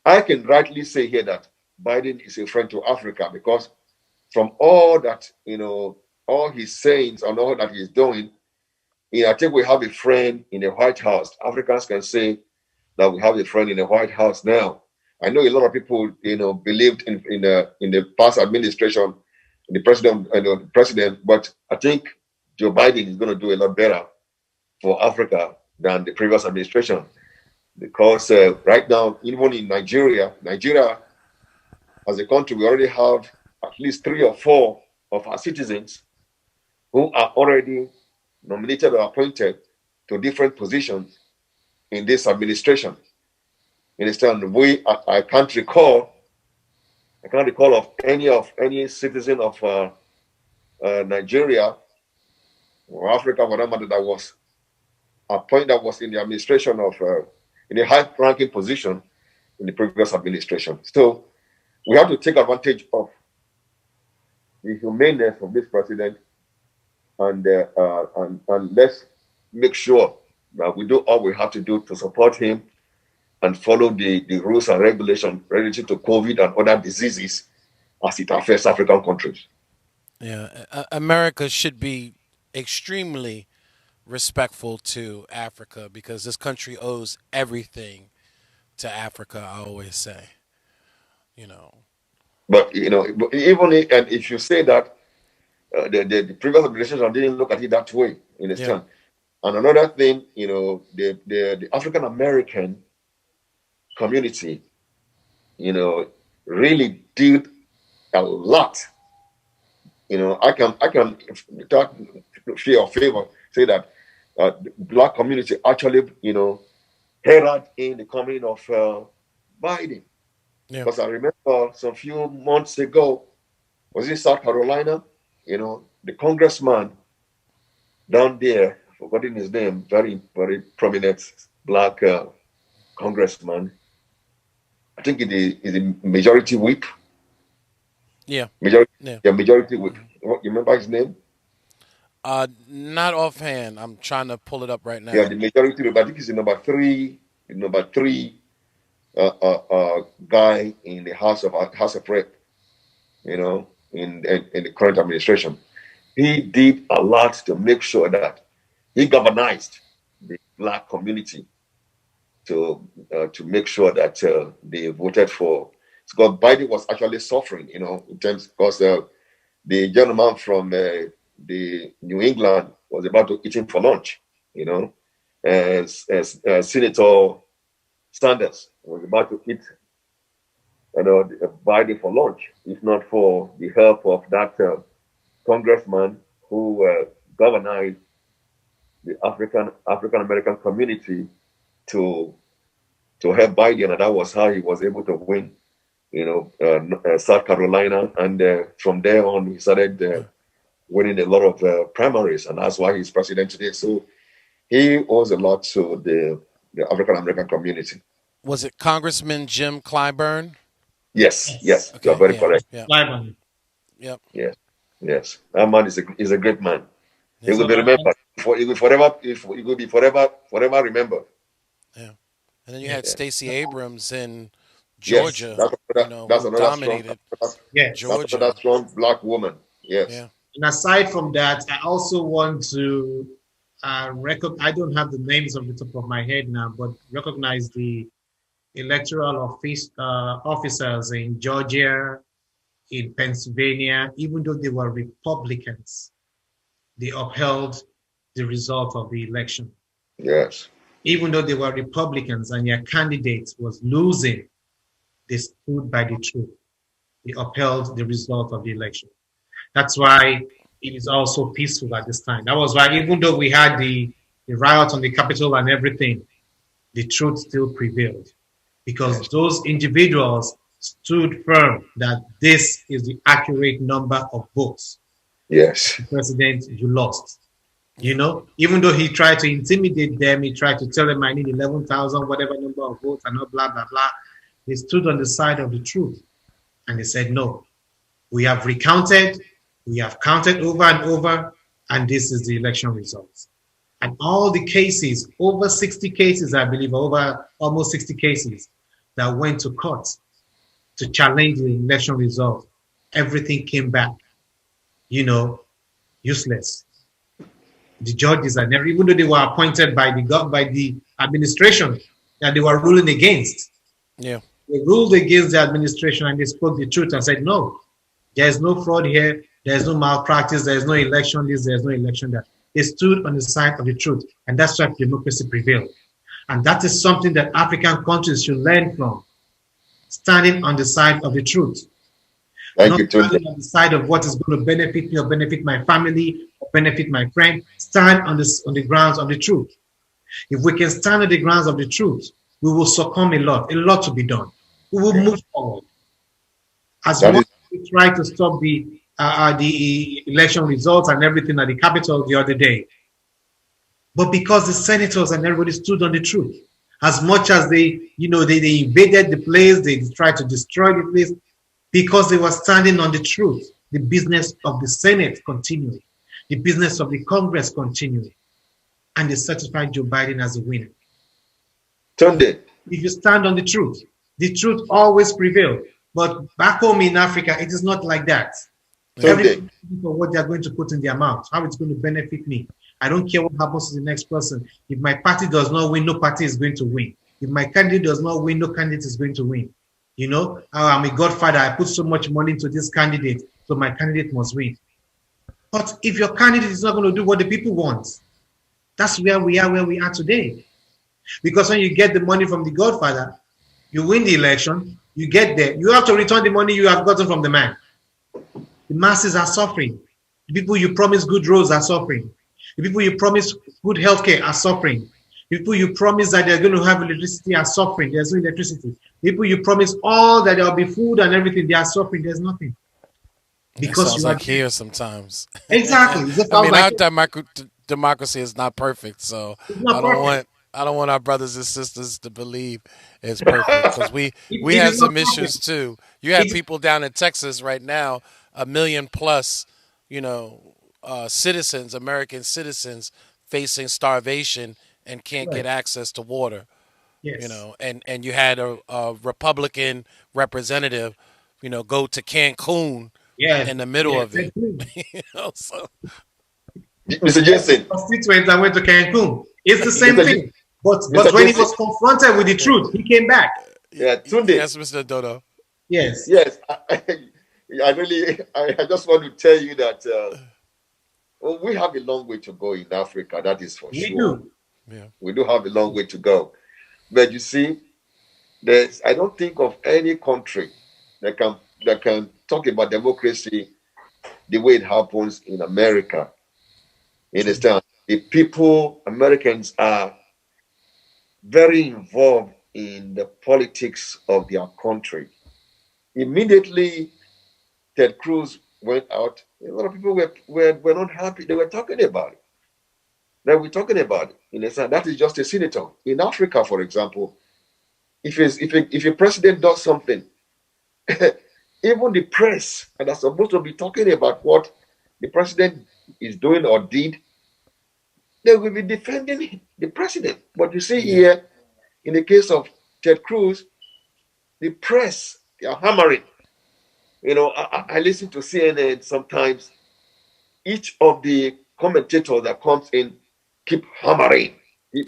I can rightly say here that Biden is a friend to Africa because from all that all his sayings and all that he's doing, I think we have a friend in the White House. Africans can say that we have a friend in the White House now. I know a lot of people, believed in the past administration, the president, but I think Joe Biden is going to do a lot better for Africa than the previous administration because right now, even in Nigeria as a country, we already have at least 3 or 4 of our citizens who are already nominated or appointed to different positions in this administration. You understand? I can't recall of any citizen of Nigeria or Africa, whatever, that was appointed, that was in the administration of in a high-ranking position in the previous administration. So we have to take advantage of the humaneness of this president, and let's make sure that we do all we have to do to support him and follow the rules and regulations related to COVID and other diseases as it affects African countries. yeah. America should be extremely respectful to Africa because this country owes everything to Africa. I always say, you know, But and if you say that the previous administration didn't look at it that way, you yeah, understand? And another thing, the African American community, really did a lot. I can without fear or favor say that the black community actually, herald in the coming of Biden. yeah, Because I remember some few months ago, was in South Carolina, the congressman down there, forgotten his name, very, very prominent black congressman. I think it is a majority whip. yeah, Majority, yeah. yeah, majority whip. Mhm. You remember his name? Not offhand. I'm trying to pull it up right Yeah, now. the majority whip. I think he's the number three guy in the House of Rep. In the current administration, he did a lot to make sure that he galvanized the black community to make sure that they voted for. Because Biden was actually suffering, in terms because the gentleman from the New England was about to eat him for lunch, as Senator Sanders was about to eat, Biden for lunch, if not for the help of that congressman who galvanized the African American community to help Biden, and that was how he was able to win, South Carolina, and from there on he started winning a lot of primaries, and that's why he's president today. So he owes a lot to the African American community. Was it Congressman Jim Clyburn? Yes. Okay, you're very correct. Yeah. Clyburn. Yep. Yes. That man is a great man. He will be remembered. He will be forever remembered. Yeah. And then you had Stacey Abrams in Georgia. Yes, that's another dominated. Georgia. That's another strong black woman. Yes. Yeah. And aside from that, I also want to I don't have the names off the top of my head now, but recognize the electoral officers in Georgia, in Pennsylvania. Even though they were Republicans, they upheld the result of the election. Yes. Even though they were Republicans and their candidate was losing, they stood by the truth. They upheld the result of the election. That's why it is also peaceful at this time. That was why, even though we had the riot on the Capitol and everything, the truth still prevailed. Because those individuals stood firm that this is the accurate number of votes. Yes. The president, you lost. Even though he tried to intimidate them, he tried to tell them, I need 11,000, whatever number of votes, and blah, blah, blah. They stood on the side of the truth. And they said, no, we have recounted, we have counted over and over, and this is the election results. And all the cases, over 60 cases, I believe, over almost 60 cases that went to court to challenge the election result, everything came back, useless. The judges and even though they were appointed by the administration that they were ruling against, they ruled against the administration and they spoke the truth and said, no, there is no fraud here, there is no malpractice, there is no election this, there is no election that. They stood on the side of the truth, and that's why democracy prevailed. And that is something that African countries should learn from, standing on the side of the truth. Not standing on the side of what is going to benefit me or benefit my family or benefit my friend. Stand on the grounds of the truth. If we can stand on the grounds of the truth, we will succumb a lot to be done. We will move forward. As much as we try to stop the election results and everything at the Capitol the other day, but because the senators and everybody stood on the truth, as much as they invaded the place, they tried to destroy the place, because they were standing on the truth, the business of the Senate continued, the business of the Congress continued, and they certified Joe Biden as a winner. Tunde. If you stand on the truth always prevails. But back home in Africa, it is not like that. Everything for what they are going to put in their mouth, how it's going to benefit me. I don't care what happens to the next person. If my party does not win, no party is going to win. If my candidate does not win, no candidate is going to win. I'm a godfather. I put so much money into this candidate, so my candidate must win. But if your candidate is not going to do what the people want, that's where we are today. Because when you get the money from the godfather, you win the election, you get there, you have to return the money you have gotten from the man. The masses are suffering. The people you promise good roads are suffering. The people you promise good healthcare are suffering. The people you promise that they're going to have electricity are suffering. There's no electricity. The people you promise all that there'll be food and everything, they are suffering. There's nothing. Because it sounds like here sometimes. Exactly. Our democracy is not perfect, so I don't want our brothers and sisters to believe it's perfect, because we have some issues too. You have people down in Texas right now, 1 million plus, citizens, American citizens, facing starvation and can't get access to water. Yes. And you had a Republican representative, go to Cancun in the middle of it. So. Mr. Jensen. Constituents that went to Cancun. It's the same thing. But when he was confronted with the truth, he came back. Yeah, Tunde. Yes, Mr. Adodo. Yes. I just want to tell you that Well, we have a long way to go in Africa, that is for We sure. do. Yeah. We do have a long way to go. But you see, I don't think of any country that can talk about democracy the way it happens in America. You understand? The people, Americans, are very involved in the politics of their country. Immediately, Ted Cruz went out. A lot of people were not happy. They were talking about it. They were talking about it. You understand? That is just a senator. In Africa, for example, if a president does something, even the press and are supposed to be talking about what the president is doing or did, they will be defending the president. But you see here, in the case of Ted Cruz, the press, they are hammering. You know, I listen to CNN sometimes. Each of the commentators that comes in keep hammering. And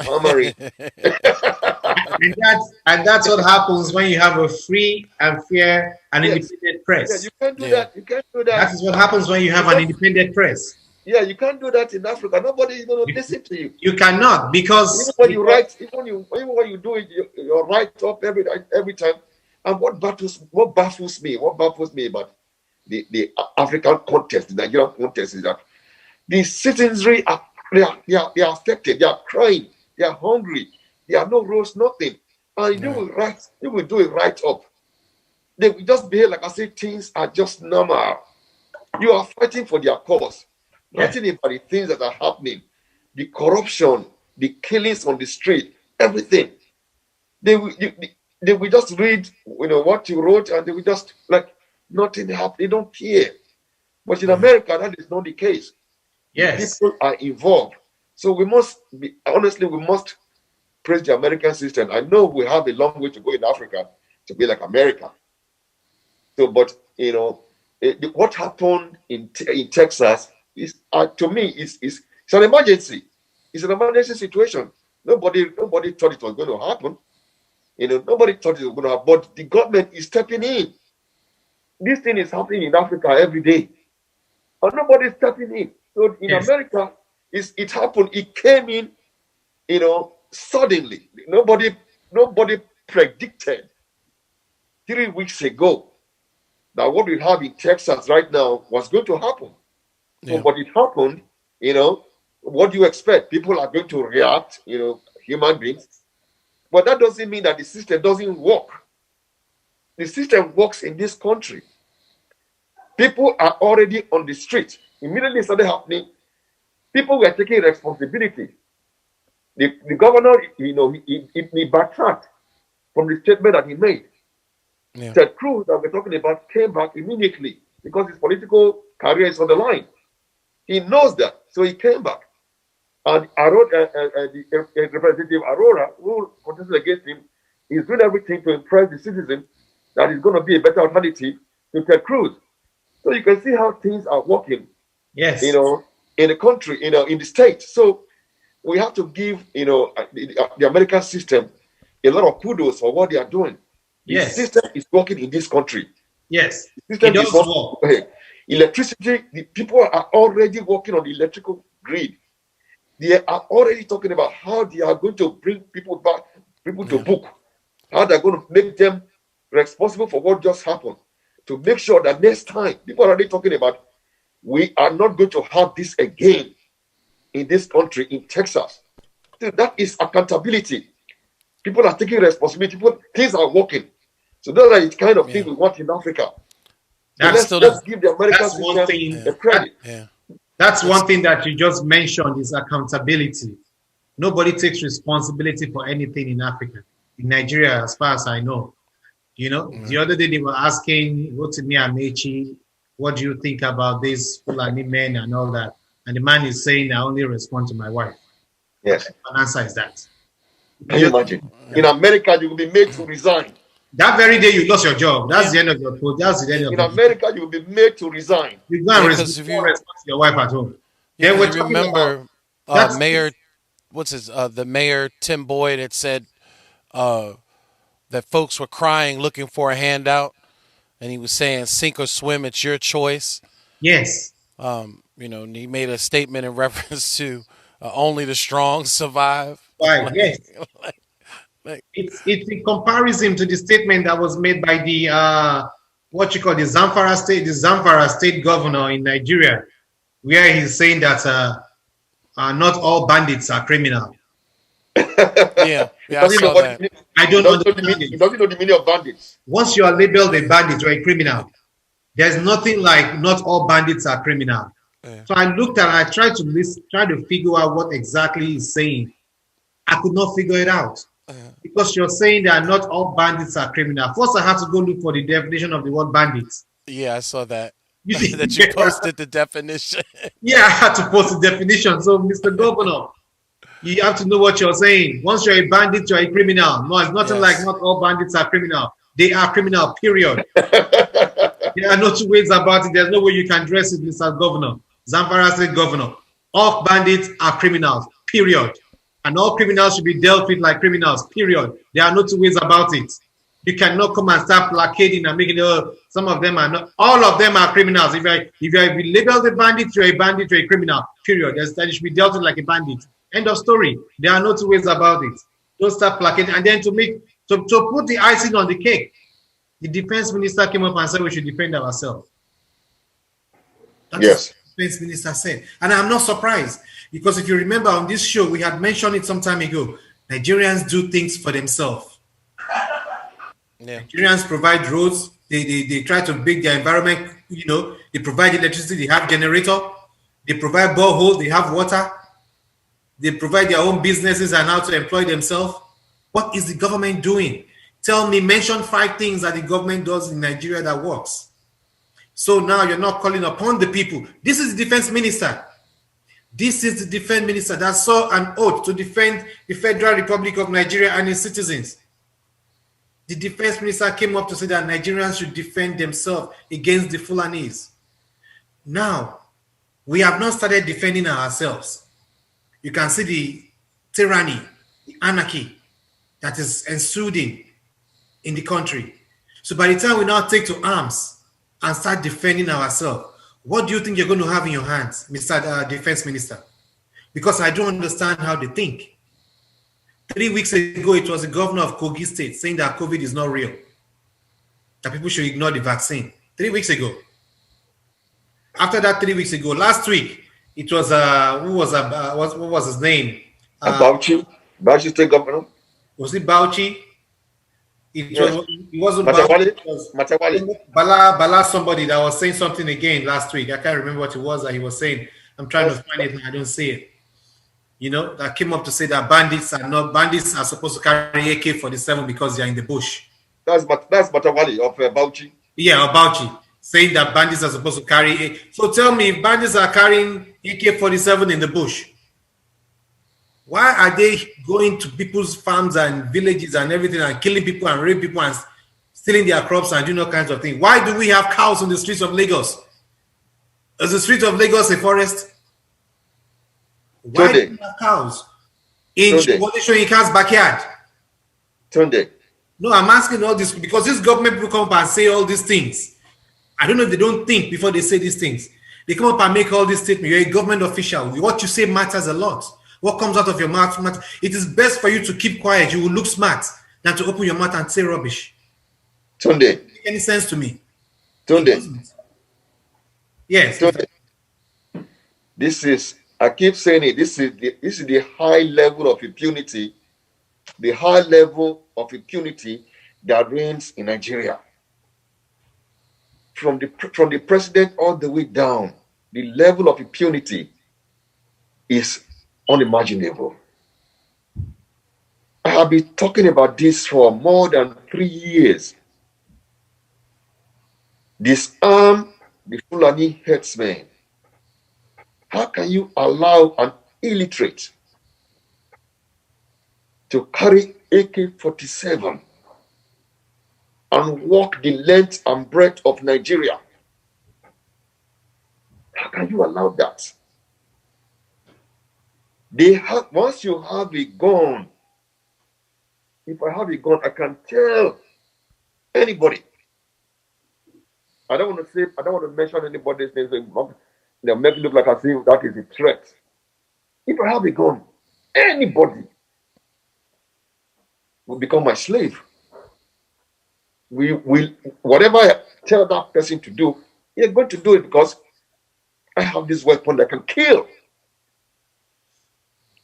that's what happens when you have a free and fair and independent press. Yeah, you can't do that. You can't do that. That is what happens when you have an independent press. Yeah, you can't do that in Africa. Nobody is going to listen to you. You cannot, because even when you write, even when you do it, you write up every time. And what baffles me about the African context, the Nigerian context, is that the citizenry are affected. They are crying. They are hungry. They are no roads, nothing. And you will do it right up. They will just behave like I say things are just normal. You are fighting for their cause. Writing about the things that are happening, the corruption, the killings on the street, everything. They will just read, what you wrote, and they will just like nothing happened. They don't care. But in America, that is not the case. Yes, people are involved. So we must praise the American system. I know we have a long way to go in Africa to be like America. So, but what happened in Texas is, to me, it's an emergency. It's an emergency situation. Nobody thought it was going to happen. Nobody thought it was going to happen. But the government is stepping in. This thing is happening in Africa every day, and nobody is stepping in. So in America, it happened. It came in, suddenly. Nobody predicted 3 weeks ago that what we have in Texas right now was going to happen. So, but it happened. What do you expect? People are going to react. Human beings. But that doesn't mean that the system doesn't work. The system works in this country. People are already on the street. Immediately it started happening. People were taking responsibility. The governor, he backtracked from the statement that he made. Ted Cruz, that we're talking about, came back immediately because his political career is on the line. He knows that, so he came back. And the Representative Aurora, who contested against him, is doing everything to impress the citizen that is going to be a better alternative to Ted Cruz. So you can see how things are working. Yes. In the country, in the state. So we have to give, the American system a lot of kudos for what they are doing. The system is working in this country. Yes. The system is working. Electricity, the people are already working on the electrical grid. They are already talking about how they are going to bring people back, people to book, how they're going to make them responsible for what just happened, to make sure that next time, people are already talking about, we are not going to have this again in this country, in Texas. So that is accountability. People are taking responsibility. Things are working. So those are the kind of things we want in Africa. So let's give the American system a credit. That's one thing that you just mentioned is accountability. Nobody takes responsibility for anything in Africa. In Nigeria, as far as I know. The other day they were asking Rotimi Amechi, what do you think about these Fulani men and all that? And the man is saying, I only respond to my wife. Yes. What answer is that? Can you imagine? In America, you will be made to resign. That very day you lost your job. That's the end of your quote. That's the end of In America, you will be made to resign. You go and respond to your wife at home. Yeah, we remember Mayor, the mayor Tim Boyd had said that folks were crying looking for a handout, and he was saying, "Sink or swim, it's your choice." Yes. he made a statement in reference to only the strong survive. Right, yes. like, It's in comparison to the statement that was made by the the Zamfara state governor in Nigeria, where he's saying that not all bandits are criminal. yeah, I saw that. I don't understand He it. doesn't know the meaning of bandits. Once you are labeled a bandit, you're a criminal. There's nothing like not all bandits are criminal. Yeah. So I looked and I tried to figure out what exactly he's saying. I could not figure it out. Because you're saying that not all bandits are criminal. First, I had to go look for the definition of the word bandits. Yeah, I saw that. You see, That you posted the definition. yeah, I had to post the definition. So, Mr. Governor, you have to know what you're saying. Once you're a bandit, you're a criminal. No, it's nothing like not all bandits are criminal. They are criminal, period. There are no two ways about it. There's no way you can dress it, Mr. Governor. Zamfara State Governor. All bandits are criminals, period. And all criminals should be dealt with like criminals, period. There are no two ways about it. You cannot come and start placating and making some of them are not. All of them are criminals. If you labeled a bandit, you're a criminal, period. That you should be dealt with like a bandit. End of story. There are no two ways about it. Don't start placating. And then to put the icing on the cake, the defense minister came up and said we should defend ourselves. That's what the defense minister said. And I'm not surprised. Because if you remember on this show, we had mentioned it some time ago. Nigerians do things for themselves. Yeah. Nigerians provide roads. They try to make their environment, they provide electricity, they have generator, they provide borehole, they have water, they provide their own businesses and how to employ themselves. What is the government doing? Tell me, mention 5 things that the government does in Nigeria that works. So now you're not calling upon the people. This is the defense minister. This is the defense minister that saw an oath to defend the Federal Republic of Nigeria and its citizens. The defense minister came up to say that Nigerians should defend themselves against the Fulanis. Now, we have not started defending ourselves. You can see the tyranny, the anarchy that is ensued in the country. So by the time we now take to arms and start defending ourselves, what do you think you're going to have in your hands, Mr. Defense Minister? Because I don't understand how they think. 3 weeks ago, it was the governor of Kogi State saying that COVID is not real, that people should ignore the vaccine. 3 weeks ago. After that, 3 weeks ago, last week, it was what was his name? Bauchi State Governor. Was it Bauchi? It wasn't Matawale. It was Bala somebody that was saying something again last week. I can't remember what it was that he was saying. I'm trying to find it and I don't see it. That came up to say that bandits are supposed to carry AK-47 because they're in the bush. That's Matawale of Bauchi. Yeah, of Bauchi, saying that bandits are supposed to carry. So tell me, if bandits are carrying AK-47 in the bush, why are they going to people's farms and villages and everything and killing people and raping people and stealing their crops and doing all kinds of things? Why do we have cows on the streets of Lagos? Is the street of Lagos a forest? Why do we have cows in Shoyinka's backyard? Tunde. No, I'm asking all this because this government people come up and say all these things. I don't know if they don't think before they say these things. They come up and make all these statements. You're a government official. What you say matters a lot. What comes out of your mouth matters. It is best for you to keep quiet. You will look smart than to open your mouth and say rubbish. Tunde. Doesn't make any sense to me. Tunde. Yes. Tunde. I keep saying it. This is the high level of impunity, the high level of impunity that reigns in Nigeria. From the president all the way down, the level of impunity is unimaginable. I have been talking about this for more than 3 years. Disarm the Fulani herdsmen. How can you allow an illiterate to carry AK-47 and walk the length and breadth of Nigeria? How can you allow that? Once you have a gun, if I have a gun, I can tell anybody. I don't want to mention anybody's name. They're making it look like as if that is a threat. If I have a gun, anybody will become my slave. We will, whatever I tell that person to do, you're going to do it because I have this weapon that can kill.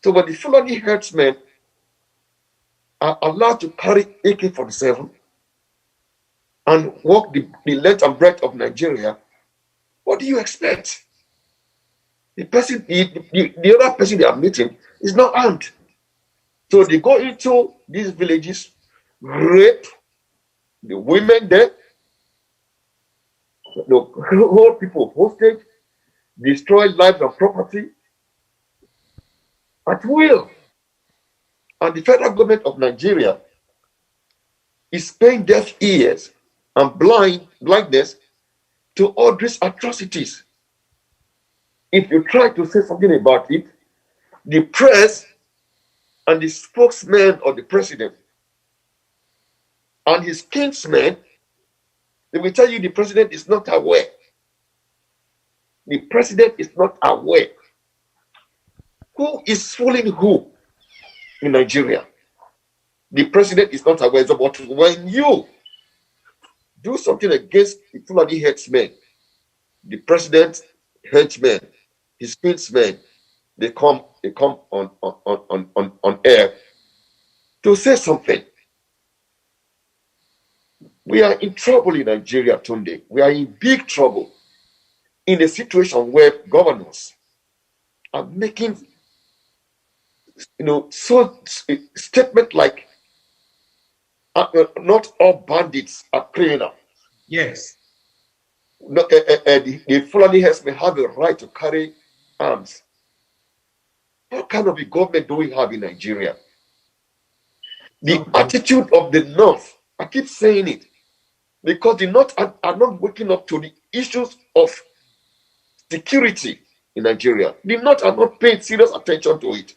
So when the Fulani herdsmen are allowed to carry AK-47 and walk the length and breadth of Nigeria, what do you expect? The person, the other person they are meeting is not armed. So they go into these villages, rape the women there, hold people hostage, destroy lives and property at will. And the federal government of Nigeria is paying deaf ears and blindness to all these atrocities. If you try to say something about it, the press and the spokesman of the president and his kinsmen, they will tell you the president is not aware. The president is not aware. Who is fooling who in Nigeria? The president is not aware. But when you do something against the Fulani headsmen, the president headsmen, his kinsmen, they come on air to say something. We are in trouble in Nigeria, Tunde. We are in big trouble in a situation where governors are making, so statement like, not all bandits are criminal. Yes. No, the Fulani herdsmen have a right to carry arms. What kind of a government do we have in Nigeria? The attitude of the North, I keep saying it, because the North are not waking up to the issues of security in Nigeria. The North are not paying serious attention to it.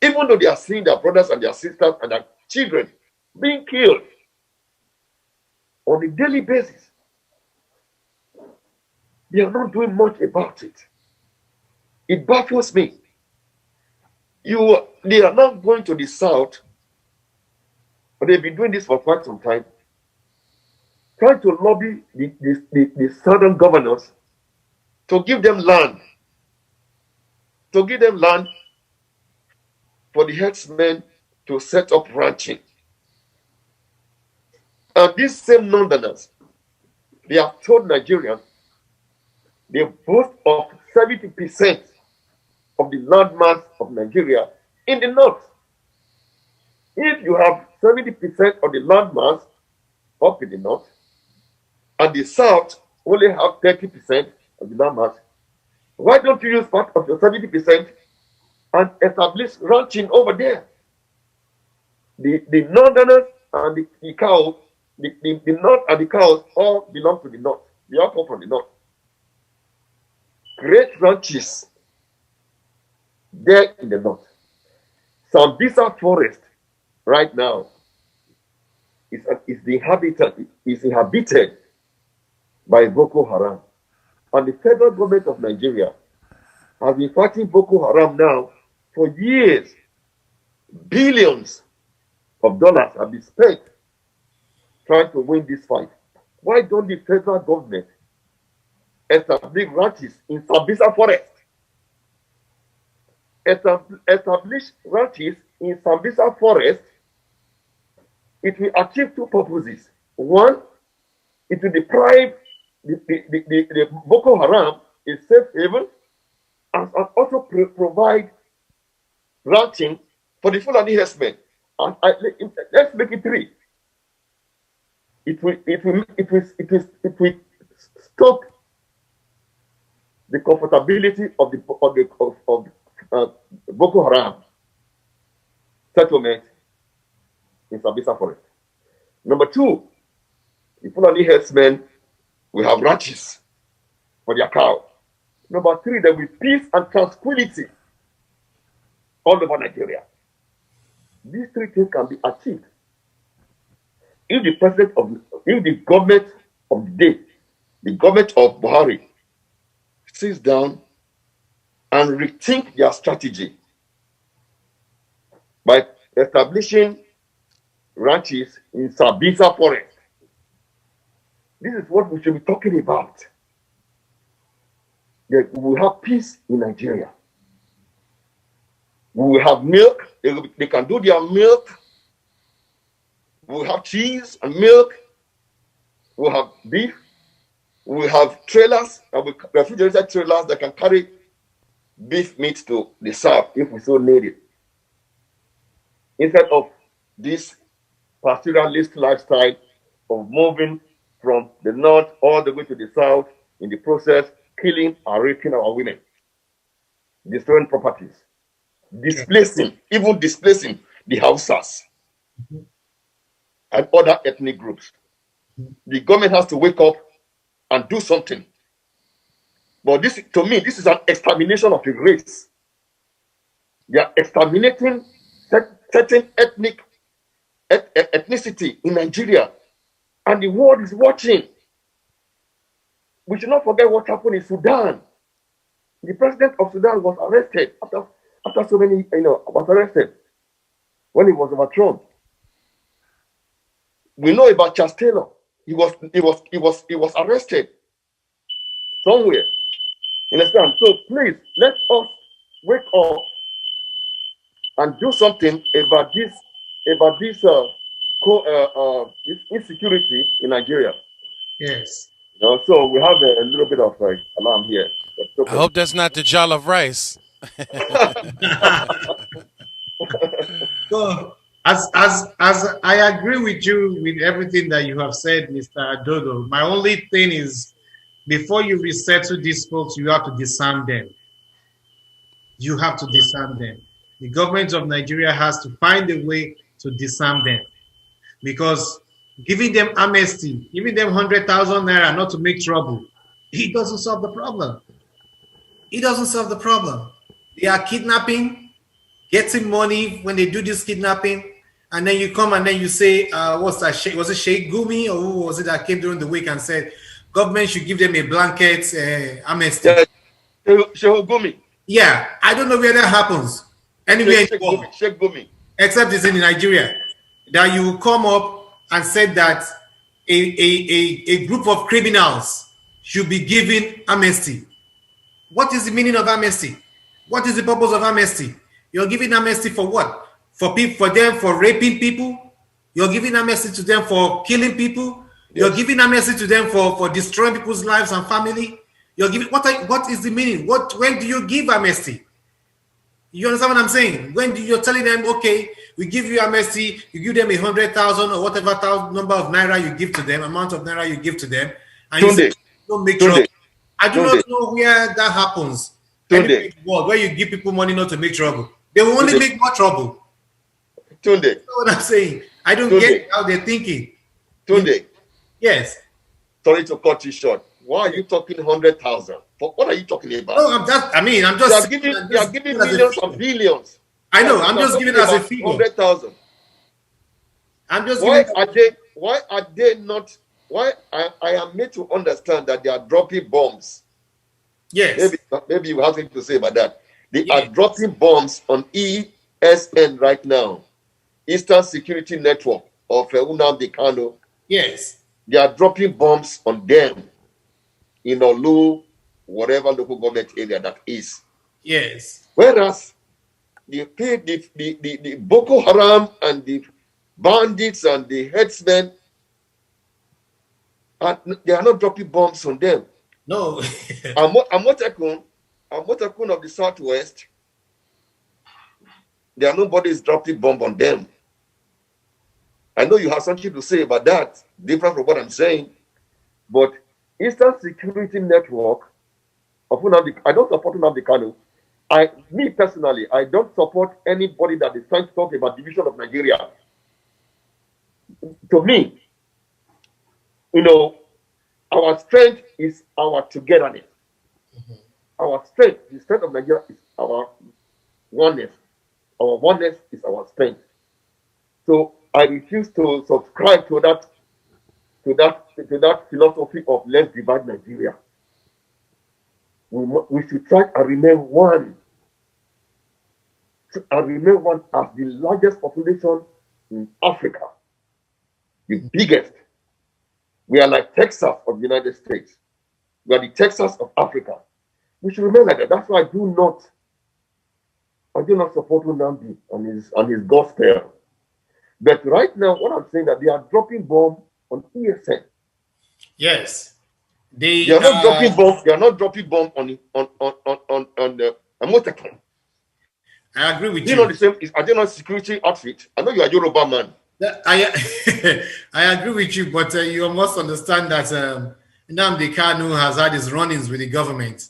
Even though they are seeing their brothers and their sisters and their children being killed on a daily basis, they are not doing much about it. It baffles me. They are now going to the South, but they've been doing this for quite some time, trying to lobby the southern governors to give them land, for the herdsmen to set up ranching. And these same Northerners, they have told Nigerians they boast of 70% of the landmass of Nigeria in the north. If you have 70% of the landmass up in the north, and the south only have 30% of the landmass, why don't you use part of your 70% and establish ranching over there? The Northerners and the cows, the north and the cows all belong to the north. They all come from the north. Great ranches there in the north. Sambisa Forest right now is inhabited by Boko Haram. And the federal government of Nigeria has been fighting Boko Haram now for years. Billions of dollars have been spent trying to win this fight. Why don't the federal government establish ranches in Sambisa Forest? Establish ranches in Sambisa Forest. It will achieve two purposes. One, it will deprive the Boko Haram a safe haven, and also provide ranching for the Fulani herdsmen. And let's make it three. It will stop the comfortability of Boko Haram settlement in Sambisa Forest. Number two, the Fulani herdsmen will have ranches for their cow. Number three, there will be peace and tranquility all over Nigeria. These three things can be achieved if the government of the day, the government of Buhari, sits down and rethink their strategy by establishing ranches in Sabisa Forest. This is what we should be talking about. That we will have peace in Nigeria. We will have milk. They can do their milk. We will have cheese and milk. We will have beef. We will have trailers, refrigerated trailers that can carry beef meat to the south if we so need it. Instead of this pastoralist lifestyle of moving from the north all the way to the south, in the process, killing and raping our women, destroying properties, even displacing the Hausas and other ethnic groups. The government has to wake up and do something. But this, to me, this is an extermination of a race. They are exterminating certain ethnicity in Nigeria, and the world is watching. We should not forget what happened in Sudan. The president of Sudan was arrested after so many, was arrested when he was overthrown. We know about Charles Taylor. He was arrested somewhere. You understand? So please let us wake up and do something about this insecurity in Nigeria. Yes. So we have a little bit of alarm here. I hope that's not the jollof rice. So, as I agree with you with everything that you have said, Mr. Adodo, my only thing is, before you resettle these folks, you have to disarm them. You have to disarm them. The government of Nigeria has to find a way to disarm them, because giving them amnesty, giving them 100,000 naira not to make trouble, it doesn't solve the problem. It doesn't solve the problem. They are kidnapping, getting money when they do this kidnapping, and then you come and then you say, what's that? Was it Sheikh Gumi, or who was it that came during the week and said government should give them a blanket amnesty? Sheikh Gumi. Yeah, I don't know where that happens anywhere in the world, Sheikh Gumi, except it's in Nigeria, that you will come up and say that a group of criminals should be given amnesty. What is the meaning of amnesty? What is the purpose of amnesty? You're giving amnesty for what? For them for raping people? You're giving amnesty to them for killing people? Yes. You're giving amnesty to them for destroying people's lives and family? You're giving what is the meaning? When do you give amnesty? You understand what I'm saying? When you're telling them, okay, we give you amnesty, you give them 100,000 or whatever number of naira you give to them, amount of naira you give to them, and you say, don't make trouble. I do not know where that happens. Anywhere in the world where you give people money not to make trouble, they will only make more trouble. Tunde. You know what I'm saying? I don't get how they're thinking. Tunde. Yes. Sorry to cut you short. Why are you talking 100,000? What are you talking about? No, I'm just. You are giving millions and billions. I know. I'm just giving as a figure. 100,000. I'm just. Why are they not? Why I am made to understand that they are dropping bombs. Yes. Maybe you have something to say about that. They are dropping bombs on ESN right now, Eastern Security Network of Nnamdi Kanu. Yes. They are dropping bombs on them in Olu, whatever local government area that is. Yes. Whereas the Boko Haram and the bandits and the headsmen, they are not dropping bombs on them. No. Amotekun of the Southwest, there are nobody's dropping bomb on them. I know you have something to say about that, different from what I'm saying, but Eastern Security Network of Nnamdi, I don't support Nnamdi Kanu. Me personally, I don't support anybody that is trying to talk about division of Nigeria. To me, our strength is our togetherness. Mm-hmm. Our strength, the strength of Nigeria is our oneness. Our oneness is our strength. So I refuse to subscribe to that, philosophy of let's divide Nigeria. we should try and remain one. And remain one as the largest population in Africa, the biggest. We are like Texas of the United States. We are the Texas of Africa. We should remain like that. That's why I do not support Nnamdi and his gospel. But right now, what I'm saying that they are dropping bomb on ESN. Yes, they are not dropping bomb. They are not dropping bomb on the motorcade. I agree with you. You know the same. Are they not security outfit? I know you are Yoruba man. I agree with you, but you must understand that Nnamdi Kanu has had his run-ins with the government,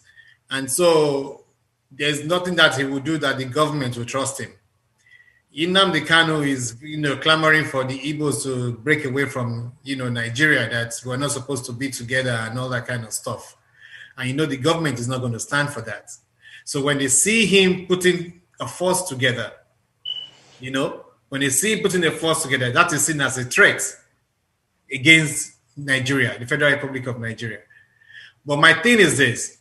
and so there's nothing that he will do that the government will trust him. Nnamdi Kanu is, clamoring for the Igbos to break away from, Nigeria, that we're not supposed to be together and all that kind of stuff. And the government is not going to stand for that. So when they see him putting a force together, when they see him putting a force together, that is seen as a threat against Nigeria, the Federal Republic of Nigeria. But my thing is this: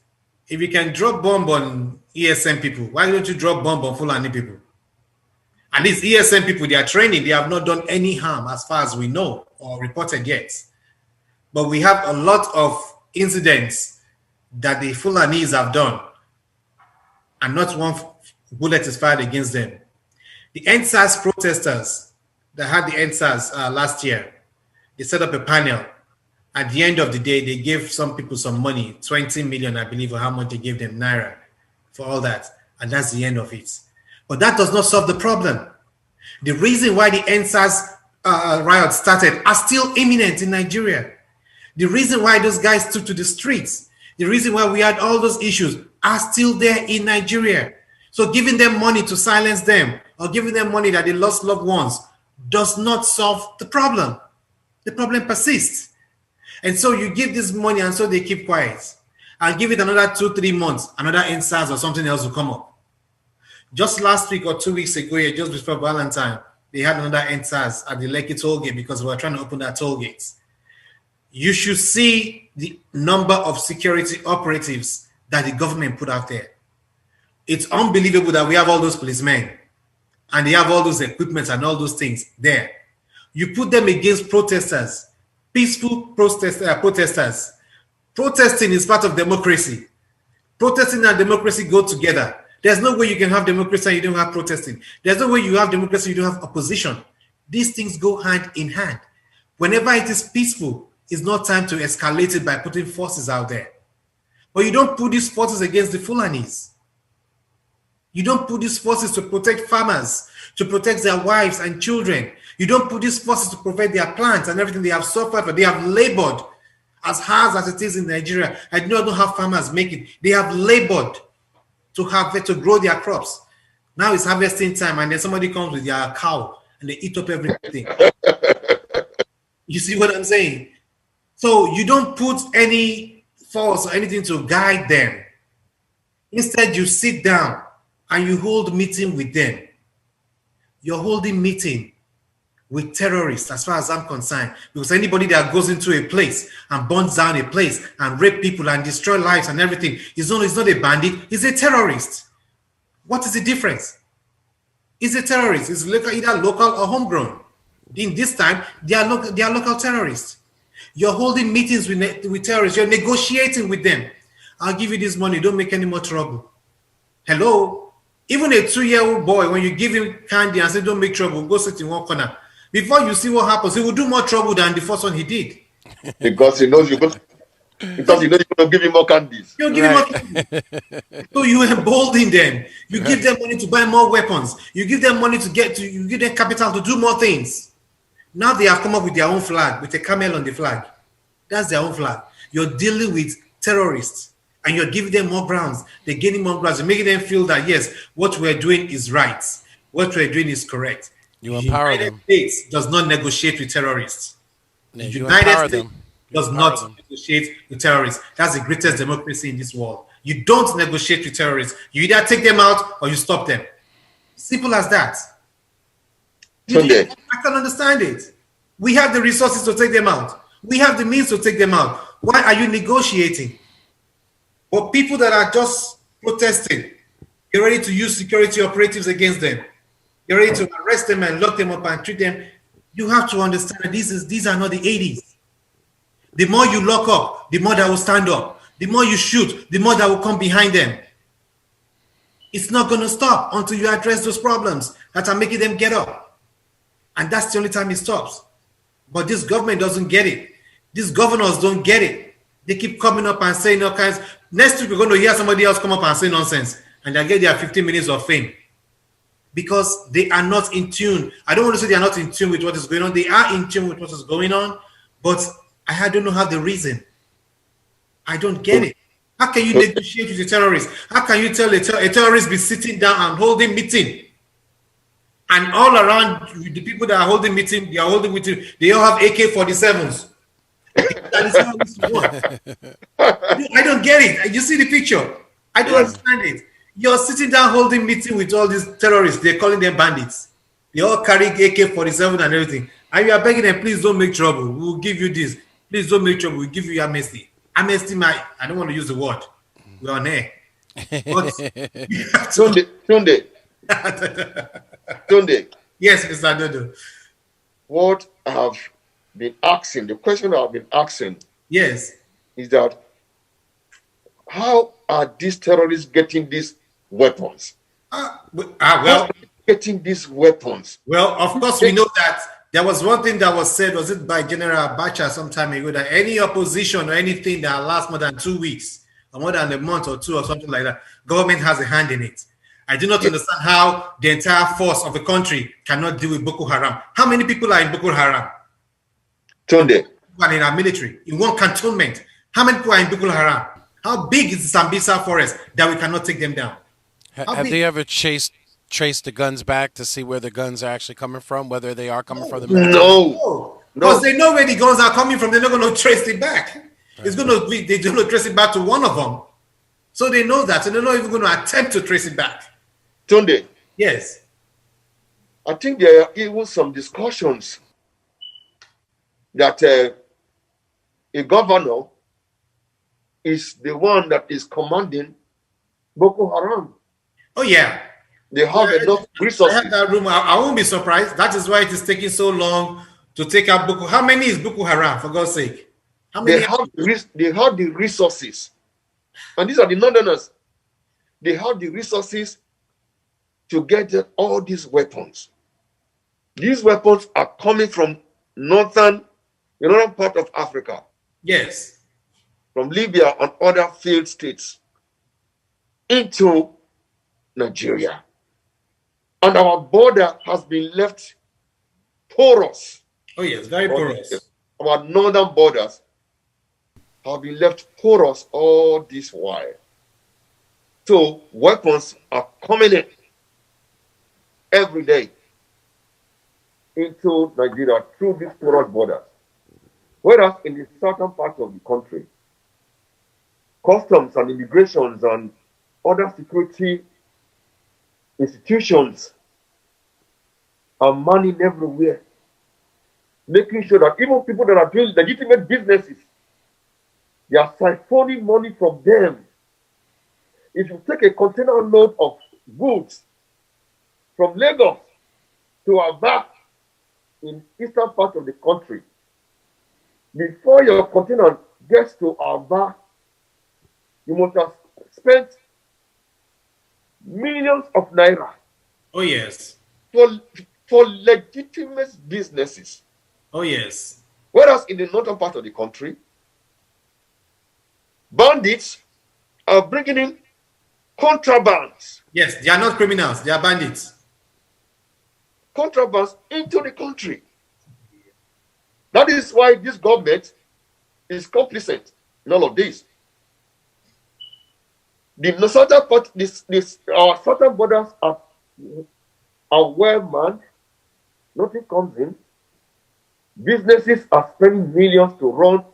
if you can drop bomb on ESN people, why don't you drop bomb on Fulani people? And these ESN people, they are training, they have not done any harm as far as we know or reported yet. But we have a lot of incidents that the Fulanis have done, and not one bullet is fired against them. The NSAS protesters that had the NSAS last year, they set up a panel. At the end of the day, they gave some people some money, 20 million, I believe, or how much they gave them naira for all that. And that's the end of it. But that does not solve the problem. The reason why the NSAS riot started are still imminent in Nigeria. The reason why those guys took to the streets, the reason why we had all those issues are still there in Nigeria. So giving them money to silence them or giving them money that they lost loved ones does not solve the problem. The problem persists. And so you give this money and so they keep quiet. I'll give it another 2-3 months, another NSAS or something else will come up. Just last week or 2 weeks ago, just before Valentine, they had another NSAS at the Lekki toll gate because we were trying to open that toll gates. You should see the number of security operatives that the government put out there. It's unbelievable that we have all those policemen and they have all those equipment and all those things there. You put them against protesters, peaceful protesters. Protesting is part of democracy. Protesting and democracy go together. There's no way you can have democracy and you don't have protesting. There's no way you have democracy and you don't have opposition. These things go hand in hand. Whenever it is peaceful, it's not time to escalate it by putting forces out there. But you don't put these forces against the Fulanis. You don't put these forces to protect farmers, to protect their wives and children. You don't put these forces to protect their plants and everything they have suffered for. They have labored as hard as it is in Nigeria. I don't know how farmers make it. They have labored to grow their crops. Now it's harvesting time and then somebody comes with their cow and they eat up everything. You see what I'm saying? So you don't put any force or anything to guide them. Instead, you sit down and you hold meeting with them. You're holding meeting with terrorists as far as I'm concerned, because anybody that goes into a place and burns down a place and rape people and destroy lives and everything is not a bandit, he's a terrorist. What is the difference? He's a terrorist. It's either local or homegrown. In this time, they are local terrorists. You're holding meetings with terrorists. You're negotiating with them. I'll give you this money. Don't make any more trouble. Hello? Even a 2-year-old boy, when you give him candy and say, don't make trouble, go sit in one corner. Before you see what happens, he will do more trouble than the first one he did. Because he knows you're going to give him more candies. You give him more candies. So you embolden them. You give them money to buy more weapons. You give them money you give them capital to do more things. Now they have come up with their own flag, with a camel on the flag. That's their own flag. You're dealing with terrorists and you're giving them more grounds. They're gaining more grounds. You're making them feel that, yes, what we're doing is right. What we're doing is correct. You empower them. The United States does not negotiate with terrorists. Yeah, the United States does not negotiate with terrorists. That's the greatest democracy in this world. You don't negotiate with terrorists. You either take them out or you stop them. Simple as that. I can understand it. We have the resources to take them out. We have the means to take them out. Why are you negotiating? But people that are just protesting, you're ready to use security operatives against them. You're ready to arrest them and lock them up and treat them. You have to understand that these are not the 80s. The more you lock up, the more that will stand up. The more you shoot, the more that will come behind them. It's not going to stop until you address those problems that are making them get up. And that's the only time it stops. But this government doesn't get it. These governors don't get it. They keep coming up and saying all kinds. Next week, we're going to hear somebody else come up and say nonsense. And they'll get their 15 minutes of fame. Because they are not in tune. I don't want to say they are not in tune with what is going on. They are in tune with what is going on. But I don't know how the reason. I don't get it. How can you negotiate with a terrorist? How can you tell a terrorist be sitting down and holding meeting? And all around the people that are holding meeting, they all have AK-47s. I don't get it. You see the picture? I don't understand it. You're sitting down holding meeting with all these terrorists. They're calling them bandits. They all carry AK-47 and everything. And you are begging them, please don't make trouble. We'll give you this. Please don't make trouble. We'll give you amnesty. Amnesty, I don't want to use the word. We're on air. Tunde. Yes, Mr. Adodo. What I've been asking, the question I've been asking, yes, is that how are these terrorists getting these weapons? Getting these weapons. Well, of course, we know that there was one thing that was said, was it by General Abacha some time ago, that any opposition or anything that lasts more than 2 weeks or more than a month or two or something like that, government has a hand in it. I do not understand how the entire force of the country cannot deal with Boko Haram. How many people are in Boko Haram? Tunde. Well, in our military, in one cantonment. How many people are in Boko Haram? How big is the Sambisa forest that we cannot take them down? Have they ever traced the guns back to see where the guns are actually coming from, whether they are coming from the military? No. Because they know where the guns are coming from. They're not going to trace it back. It's going to be, they're going to trace it back to one of them. So they know that. So they're not even going to attempt to trace it back. Tunde. Yes. I think there are even some discussions that a governor is the one that is commanding Boko Haram. Oh, yeah. They have enough resources. I have that room. I won't be surprised. That is why it is taking so long to take out Boko. How many is Boko Haram, for God's sake? How many? They have the resources. And these are the northerners. They have the resources to get all these weapons. These weapons are coming from the northern part of Africa. Yes. From Libya and other failed states into Nigeria. And our border has been left porous. Oh, yes, very porous. Our northern borders have been left porous all this while. So weapons are coming in every day into Nigeria through these porous borders. Whereas in the southern part of the country, customs and immigrations and other security institutions are manning everywhere, making sure that even people that are doing legitimate businesses, they are siphoning money from them. If you take a container load of goods from Lagos to Aba in eastern part of the country, before your container gets to Aba, you must have spent millions of naira. Oh, yes. For legitimate businesses. Oh, yes. Whereas in the northern part of the country, bandits are bringing in contrabands. Yes, they are not criminals. They are bandits. Contrabands into the country. That is why this government is complicit in all of this. The southern part, our southern borders are well manned. Nothing comes in. Businesses are spending millions to run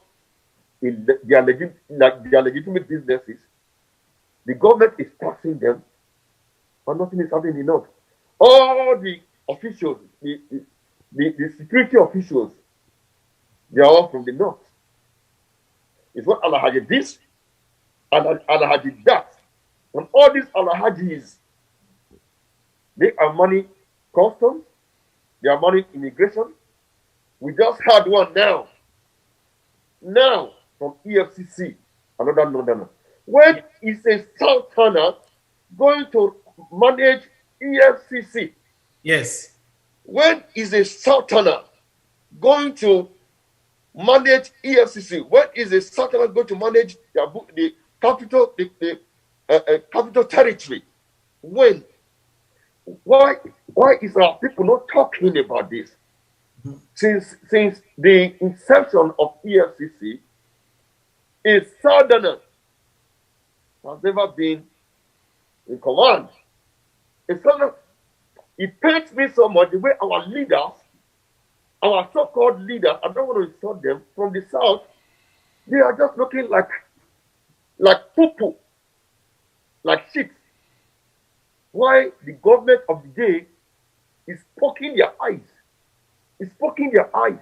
their legitimate businesses. The government is taxing them, but nothing is happening in the north. All the officials, the security officials, they are all from the north. It's what Alhaji did Alhaji that. And all these Alhajis, they are money customs, they are money immigration. We just had one now. Now, from EFCC, another northerner. When is a southerner going to manage EFCC? Yes. When is a southerner going to manage EFCC? When is a southerner going to manage the capital, capital territory? When? Why is our people not talking about this? Since the inception of EFCC, a southerner has never been in command. A southerner, it pains me so much the way our leaders, our so-called leaders, I don't want to insult them, from the south, they are just looking like poo-poo, like shit. Why the government of the day is poking their eyes. It's poking their eyes.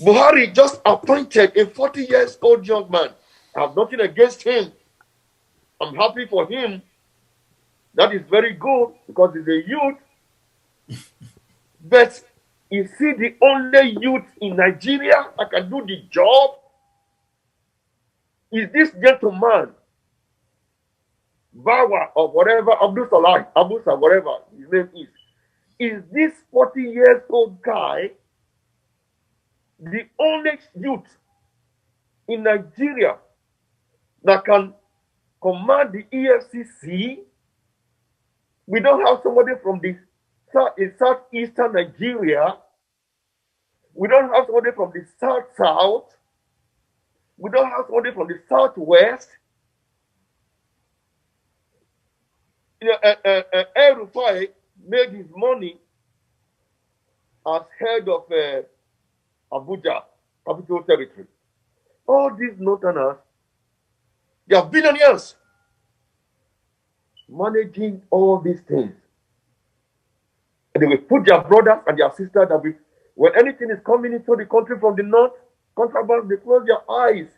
Buhari just appointed a 40-year-old young man. I have nothing against him. I'm happy for him. That is very good because he's a youth. But is he the only youth in Nigeria that can do the job? Is this gentleman, Bawa or whatever, Abdul Salah, whatever his name is this 40-year-old guy the only youth in Nigeria that can command the EFCC? We don't have somebody from the southeastern Nigeria. We don't have somebody from the south. We don't have somebody from the southwest. You know, El-Rufai made his money as head of Abuja, Capital Territory. All these northerners, they are billionaires managing all these things. And they will put their brothers and their sisters that when anything is coming into the country from the north, contraband, they close their eyes.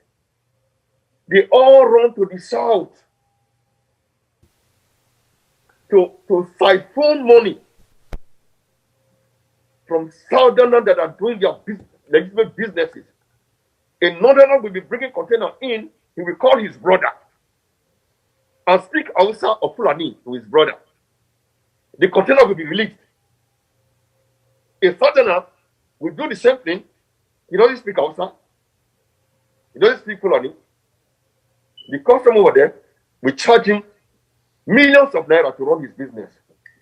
They all run to the south to siphon money from southerners that are doing their legitimate businesses. A northerner will be bringing container in, he will call his brother and speak Hausa or Fulani to his brother. The container will be released. A southerner will do the same thing. He doesn't speak Hausa. He doesn't speak Fulani. The customer over there will charge him millions of naira to run his business.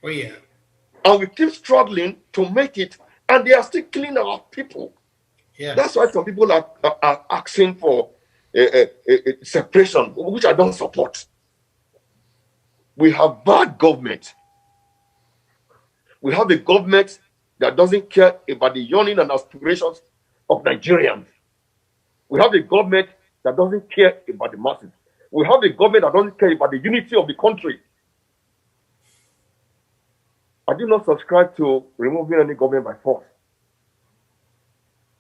Oh, yeah. And we keep struggling to make it, and they are still killing our people. Yeah. That's why some people are asking for a separation, which I don't support. We have bad government. We have a government that doesn't care about the yearning and aspirations of Nigerians. We have a government that doesn't care about the masses. We have a government that doesn't care about the unity of the country. I do not subscribe to removing any government by force.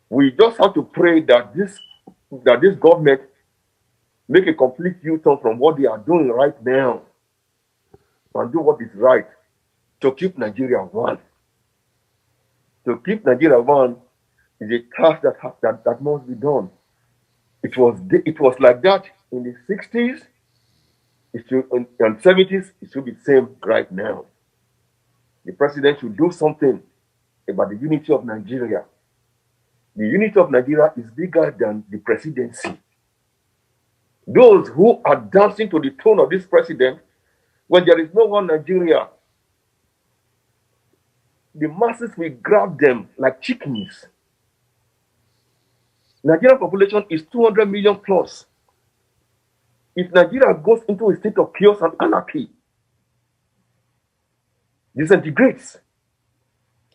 We just have to pray that this government make a complete U-turn from what they are doing right now and do what is right to keep Nigeria one. To keep Nigeria one is a task that must be done. It was like that in the 60s, and 70s, it should be the same right now. The president should do something about the unity of Nigeria. The unity of Nigeria is bigger than the presidency. Those who are dancing to the tone of this president, when there is no one Nigeria, the masses will grab them like chickens. Nigerian population is 200 million plus. If Nigeria goes into a state of chaos and anarchy, disintegrates,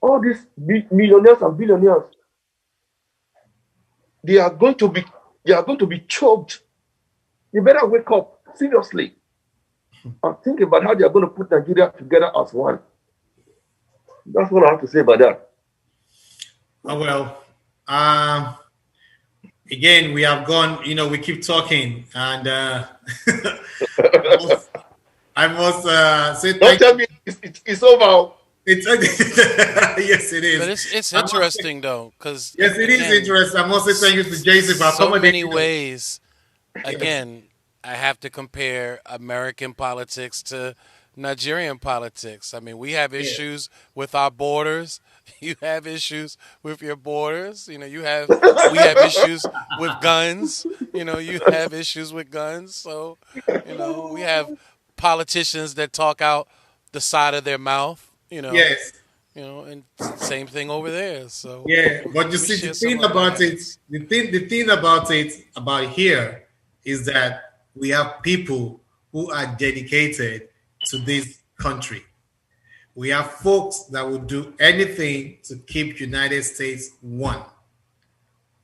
all these millionaires and billionaires, they are going to be choked. You better wake up seriously and think about how they are going to put Nigeria together as one. That's what I have to say about that. Oh, well, again, we have gone, we keep talking, and I must say Don't thank tell you. me it's over. It's yes, it is. But it's interesting though, because Yes, it is interesting. I must say thank you to Jason for so many accommodating us. ways. Again, I have to compare American politics to Nigerian politics. I mean, we have issues with our borders. You have issues with your borders. We have issues with guns. You have issues with guns. So, we have politicians that talk out the side of their mouth. Yes. And same thing over there. So Yeah, but you we see, share the some thing of about it, that. the thing about it about here is that we have people who are dedicated to this country. We have folks that will do anything to keep United States one.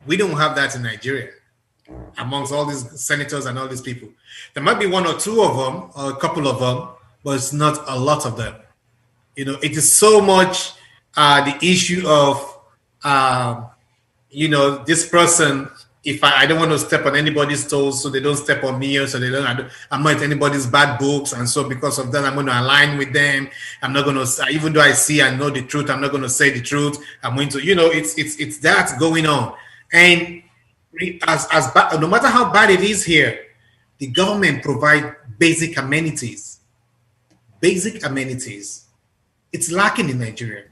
We don't have that in Nigeria. Amongst all these senators and all these people, there might be one or two of them, or a couple of them, but it's not a lot of them. It is so much the issue of, this person. If I don't want to step on anybody's toes, so they don't step on me, or so they don't. I'm not anybody's bad books, and so because of that, I'm going to align with them. I'm not going to, even though I see and know the truth, I'm not going to say the truth. I'm going to, it's that going on, and as bad, no matter how bad it is here, the government provide basic amenities. Basic amenities. It's lacking in Nigeria.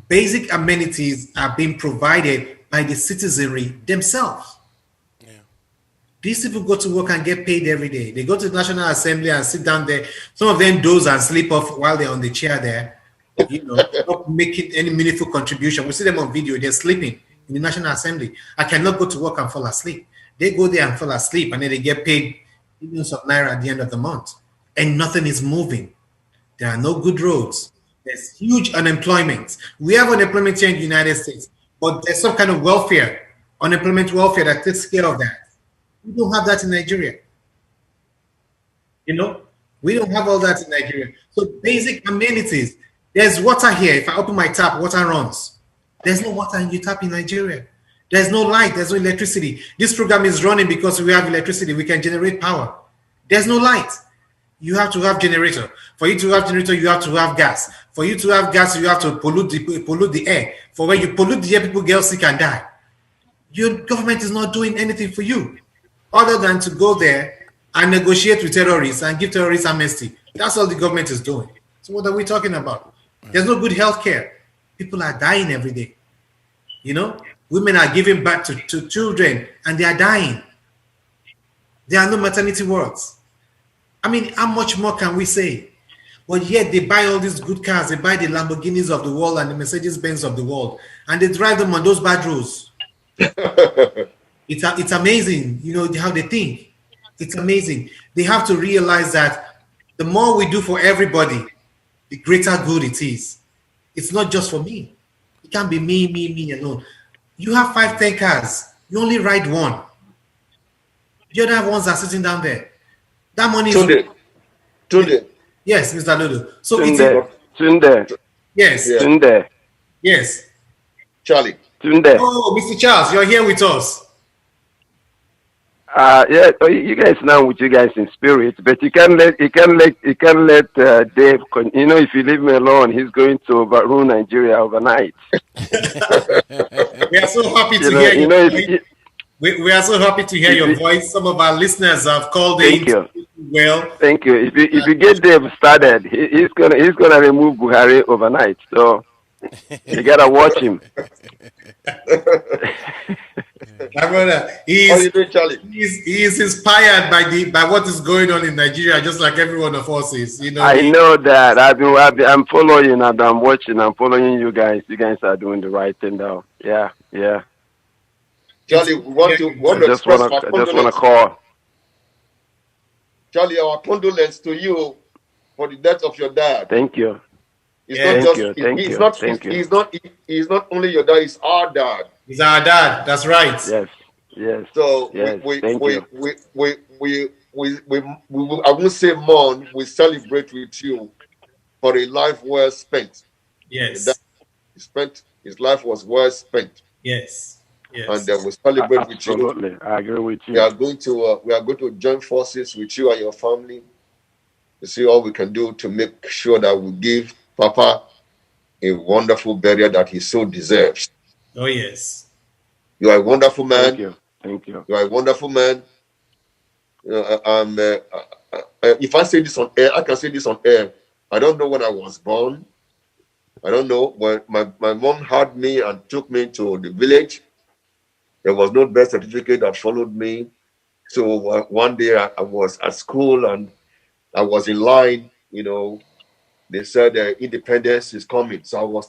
Basic amenities are being provided by the citizenry themselves. Yeah. These people go to work and get paid every day. They go to the National Assembly and sit down there. Some of them doze and sleep off while they're on the chair there, not making any meaningful contribution. We see them on video, they're sleeping in the National Assembly. I cannot go to work and fall asleep. They go there and fall asleep, and then they get paid millions of naira at the end of the month. And nothing is moving. There are no good roads. There's huge unemployment. We have unemployment here in the United States, but there's some kind of welfare, unemployment welfare that takes care of that. We don't have that in Nigeria. We don't have all that in Nigeria. So basic amenities. There's water here. If I open my tap, water runs. There's no water in your tap in Nigeria. There's no light. There's no electricity. This program is running because we have electricity. We can generate power. There's no light. You have to have generator. For you to have generator, you have to have gas. For you to have gas, you have to pollute the air. For when you pollute the air, people get sick and die. Your government is not doing anything for you other than to go there and negotiate with terrorists and give terrorists amnesty. That's all the government is doing. So what are we talking about? There's no good health care. People are dying every day. Women are giving birth to children and they are dying. There are no maternity wards. I mean, how much more can we say? But yet they buy all these good cars. They buy the Lamborghinis of the world and the Mercedes-Benz of the world, and they drive them on those bad roads. It's amazing, how they think. It's amazing. They have to realize that the more we do for everybody, the greater good it is. It's not just for me. It can't be me alone. You have 5, 10 cars. You only ride one. The other ones are sitting down there. That money is Tunde. Yes, Mr. Adodo. So Tunde. Yes. Yeah. Tunde. Yes. Charlie. Tunde. Oh, Mr. Charles, you're here with us. Yeah, you guys now with you guys in spirit, but you can't let Dave. If you leave me alone, he's going to overrule Nigeria overnight. We are so happy to hear you. We are so happy to hear your voice. Some of our listeners have called in. Thank you. Well, thank you. If you get Dave started, he's gonna remove Buhari overnight. So you gotta watch him. My brother, How you doing, Charlie? he is inspired by what is going on in Nigeria, just like every one of us is. I know that. I'm following and I'm watching. I'm following you guys. You guys are doing the right thing now. Yeah. Charlie, we want to express our condolence. I just want to call. Charlie, our condolence to you for the death of your dad. Thank you. He's not only your dad, he's our dad. He's our dad. That's right. Yes. So I won't say mourn. We celebrate with you for a life well spent. Yes. His life was well spent. Yes. Yes. and we celebrate with you. Absolutely, I agree with We you. are going to join forces with you and your family to see all we can do to make sure that we give Papa a wonderful burial that he so deserves. Oh yes. You are a wonderful Thank man. you. Thank you. You are a wonderful man. If I say this on air, I can say this on air. I don't know when I was born. I don't know when my mom had me and took me to the village. There was no birth certificate that followed me. So one day I was at school and I was in line. They said independence is coming. So I was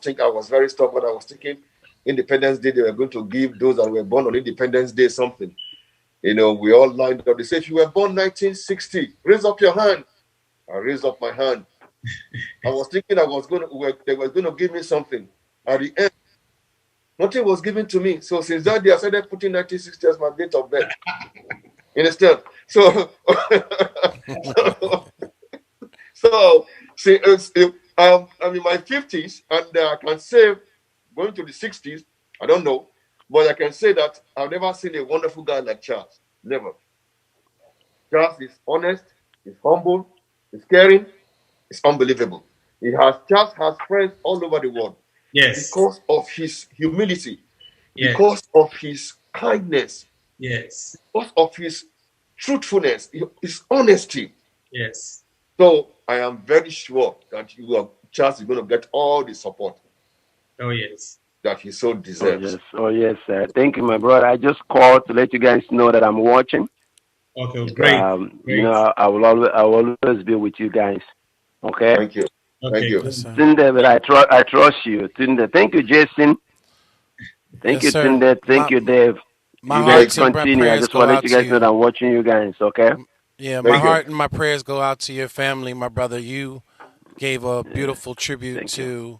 very stubborn. I was thinking Independence Day, they were going to give those that were born on Independence Day something. We all lined up. They said, if you were born 1960, raise up your hand. I raised up my hand. I was thinking they were going to give me something. At the end, nothing was given to me. So since that day, I started putting 1960 as my date of birth. You understand? So, see, I'm in my 50s, and I can say, going to the 60s, I don't know, but I can say that I've never seen a wonderful guy like Charles. Never. Charles is honest, he's humble, he's caring, he's unbelievable. Charles has friends all over the world. Yes. Because of his humility, Yes. because of his kindness, yes, because of his truthfulness, his honesty. yes. So I am very sure that Charles is going to get all the support. Oh yes. That he so deserves. Oh yes, sir. Thank you, my brother. I just called to let you guys know that I'm watching. Okay, great. Great. I will always be with you guys. Okay. Thank you. Okay. Thank you. Yes, Tunde, but I trust you, Tunde. Thank you, Jason. Thank Yes, you, sir. Tunde. Thank you, Dave. My You heart guys and my continue. I prayers just go want to let out you to guys know that I'm watching you guys. Okay. Yeah, my Thank you. heart and my prayers go out to your family, my brother. You gave a beautiful tribute Thank to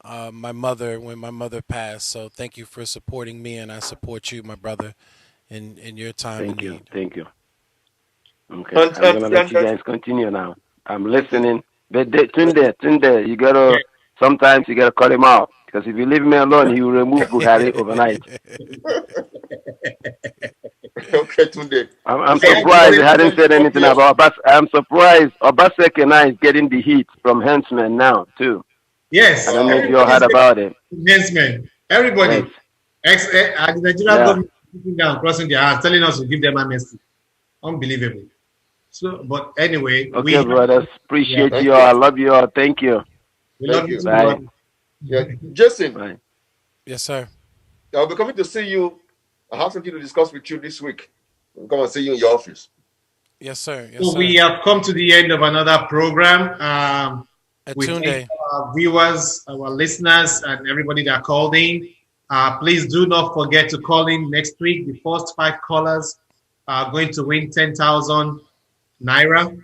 my mother when my mother passed. So thank you for supporting me, and I support you, my brother, in your time Thank of you. need. Thank you. Okay. I'm gonna let you guys continue now. I'm listening. But Tunde, sometimes you gotta cut him out because if you leave me alone, he will remove Buhari overnight. Okay, Tunde. I'm surprised he hadn't said anything about Obas. I'm surprised Obaseki now is getting the heat from henchmen now too. Yes. I don't know if you all heard about it. Yes, man. Everybody. Yes. The Nigerian government is sitting down, crossing their hands, telling us to give them amnesty. Unbelievable. So, but anyway, Okay, brothers. Appreciate you all. I love you all. Thank you. We love you too. Bye. Yeah, Jason. Bye. Yes, sir. I'll be coming to see you. I have something to discuss with you this week. I'll come and see you in your office. Yes, sir. Yes, So sir. we have come to the end of another program. We Tunde. thank our viewers, our listeners, and everybody that called in. Please do not forget to call in next week. The first 5 callers are going to win 10,000 naira.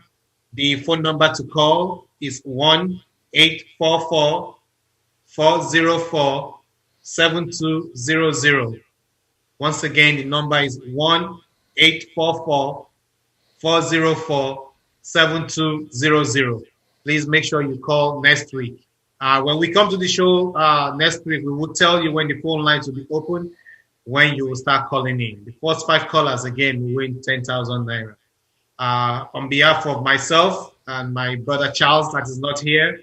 The phone number to call is 1-844-404-7200. Once again, the number is 1-844-404-7200. Please make sure you call next week. When we come to the show next week, we will tell you when the phone lines will be open, when you will start calling in. The first 5 callers, again, will win 10,000 naira. On behalf of myself and my brother Charles, that is not here,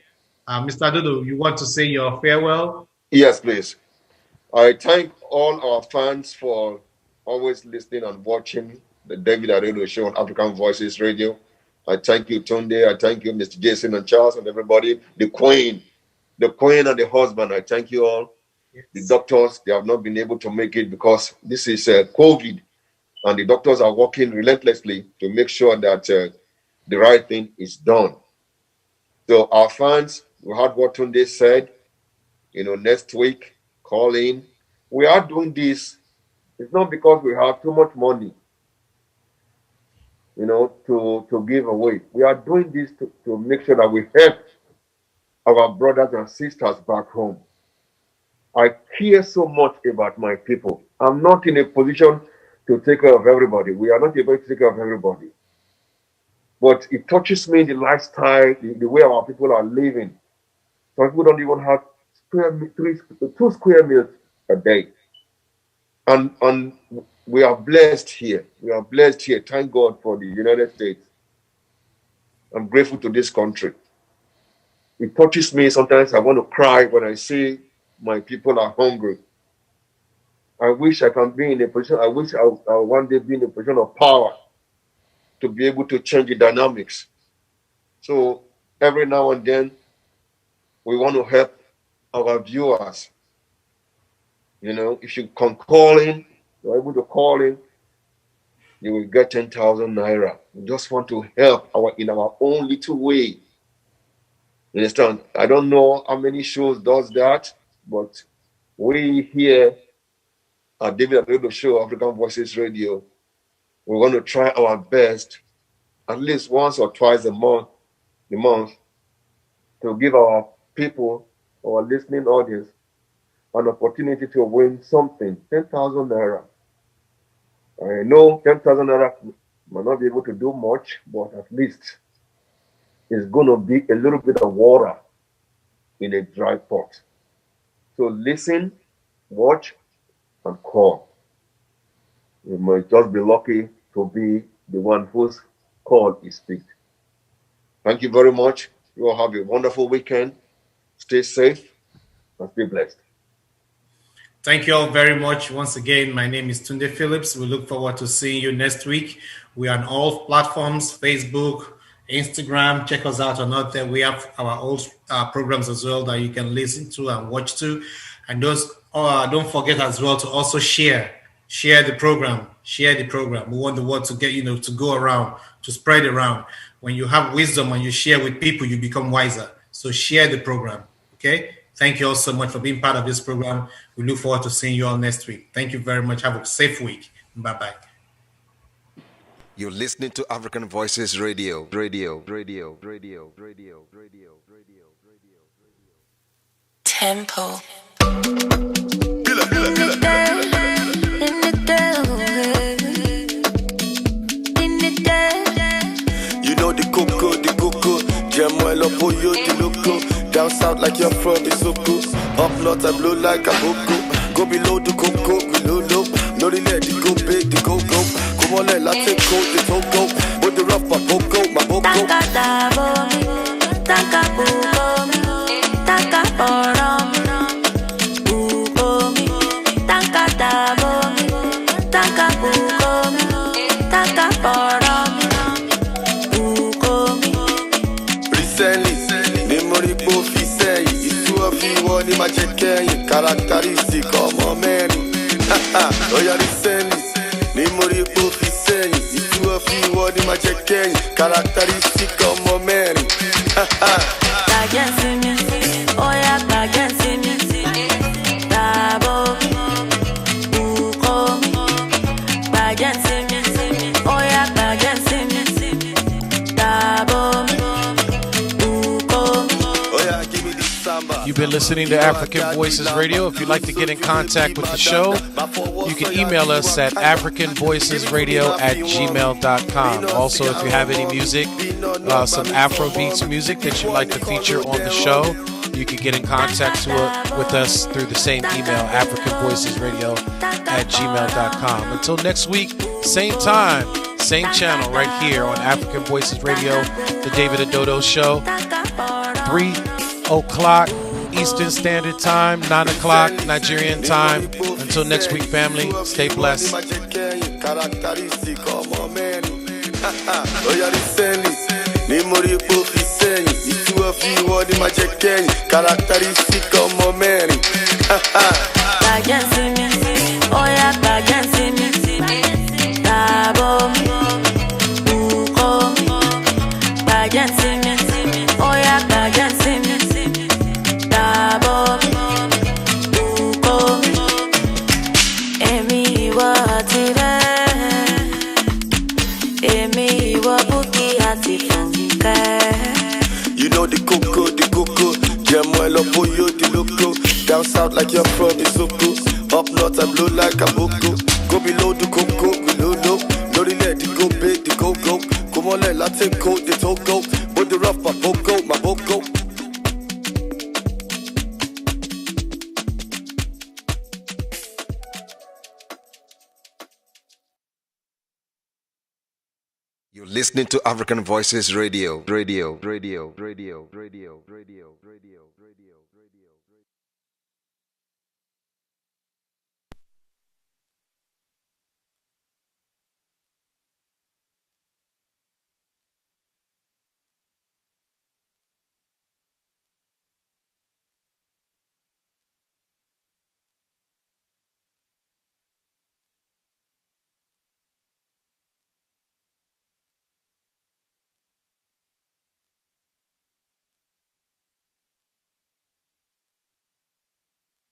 Mr. Adodo, you want to say your farewell? Yes, please. I thank all our fans for always listening and watching the David Adodo Show on African Voices Radio. I thank you, Tunde. I thank you, Mr. Jason and Charles and everybody. The Queen and the husband. I thank you all. Yes. The doctors, they have not been able to make it because this is COVID, and the doctors are working relentlessly to make sure that the right thing is done. So our fans, we heard what Tunde said. Next week, call in. We are doing this. It's not because we have too much money, to give away. We are doing this to make sure that we help our brothers and sisters back home. I care so much about my people. I'm not in a position to take care of everybody. We are not able to take care of everybody. But it touches me, the lifestyle, the way our people are living. Some people don't even have 2 square meals a day. And we are blessed here. We are blessed here. Thank God for the United States. I'm grateful to this country. It touches me. Sometimes I want to cry when I see my people are hungry. I wish I can be in a position, I wish I'll one day be in a position of power to be able to change the dynamics. So every now and then, we want to help our viewers. You know, if you can call in, you're able to call in, you will get 10,000 naira. We just want to help in our own little way. You understand? I don't know how many shows does that, but we here at David Adodo Show, African Voices Radio, we're going to try our best, at least once or twice a month, to give our people, our listening audience, an opportunity to win something, 10,000 naira. I know 10,000 naira might not be able to do much, but at least it's going to be a little bit of water in a dry pot. So listen, watch, and call. You might just be lucky to be the one whose call is picked. Thank you very much. You all have a wonderful weekend. Stay safe and stay blessed. Thank you all very much. Once again, my name is Tunde Phillips. We look forward to seeing you next week. We are on all platforms, Facebook, Instagram. Check us out on out there. We have our old programs as well that you can listen to and watch to. And those don't forget as well to also share the program. We want the word to get, to go around, to spread around. When you have wisdom and you share with people, you become wiser. So share the program. Okay. Thank you all so much for being part of this program. We look forward to seeing you all next week. Thank you very much. Have a safe week. Bye-bye. You're listening to African Voices Radio. Tempo. You know the cocoa, Jamuel up for you, the loco. Down south like you're from the Soko. Up north I blow like a boko. Go below the cocoa, below low. No let the go big, the go. Come on, let take cold, the togo. Put the rough, my boko, my boko. Taka dabo, taka buko, taka borom, buko mi. Taka dabo, taka buko, taka borom, buko mi. Recently, memory bofi say it's two of you one in my check characteristic of my man. Oh yeah, recently, memory bofi say it's two of you one in my check characteristic of my man. Against me, oh yeah, against me. Dabo, buko mi. Against me, oh yeah, against me. Dabo, buko mi. Oh yeah, give me this samba. You've been listening to African Voices Radio. If you'd like to get in contact with the show, you can email us at africanvoicesradio@gmail.com. Also, if you have any music, some Afrobeats music that you'd like to feature on the show, you can get in contact with us through the same email, africanvoicesradio@gmail.com. Until next week, same time, same channel right here on African Voices Radio, the David Adodo Show, 3 o'clock Eastern Standard Time, 9 o'clock Nigerian time. Until next week, family, stay blessed. Memory bofi say it's two of you one in my check characteristic of my man. Against me, oh yeah, against me. Dabo, buko mi. Against me, oh yeah, against me. Dabo, buko mi. Emi wa tire, emi wa buki ati funke. You know the cocoa, Jamuel up for you, the loco. Down south like you're from the Soko. Up north I blow like a boko. Go below the cocoa, below low. No let the go big, the go. Come on, let take cold, the togo. Put the rough, my boko. listening to African Voices Radio. Radio.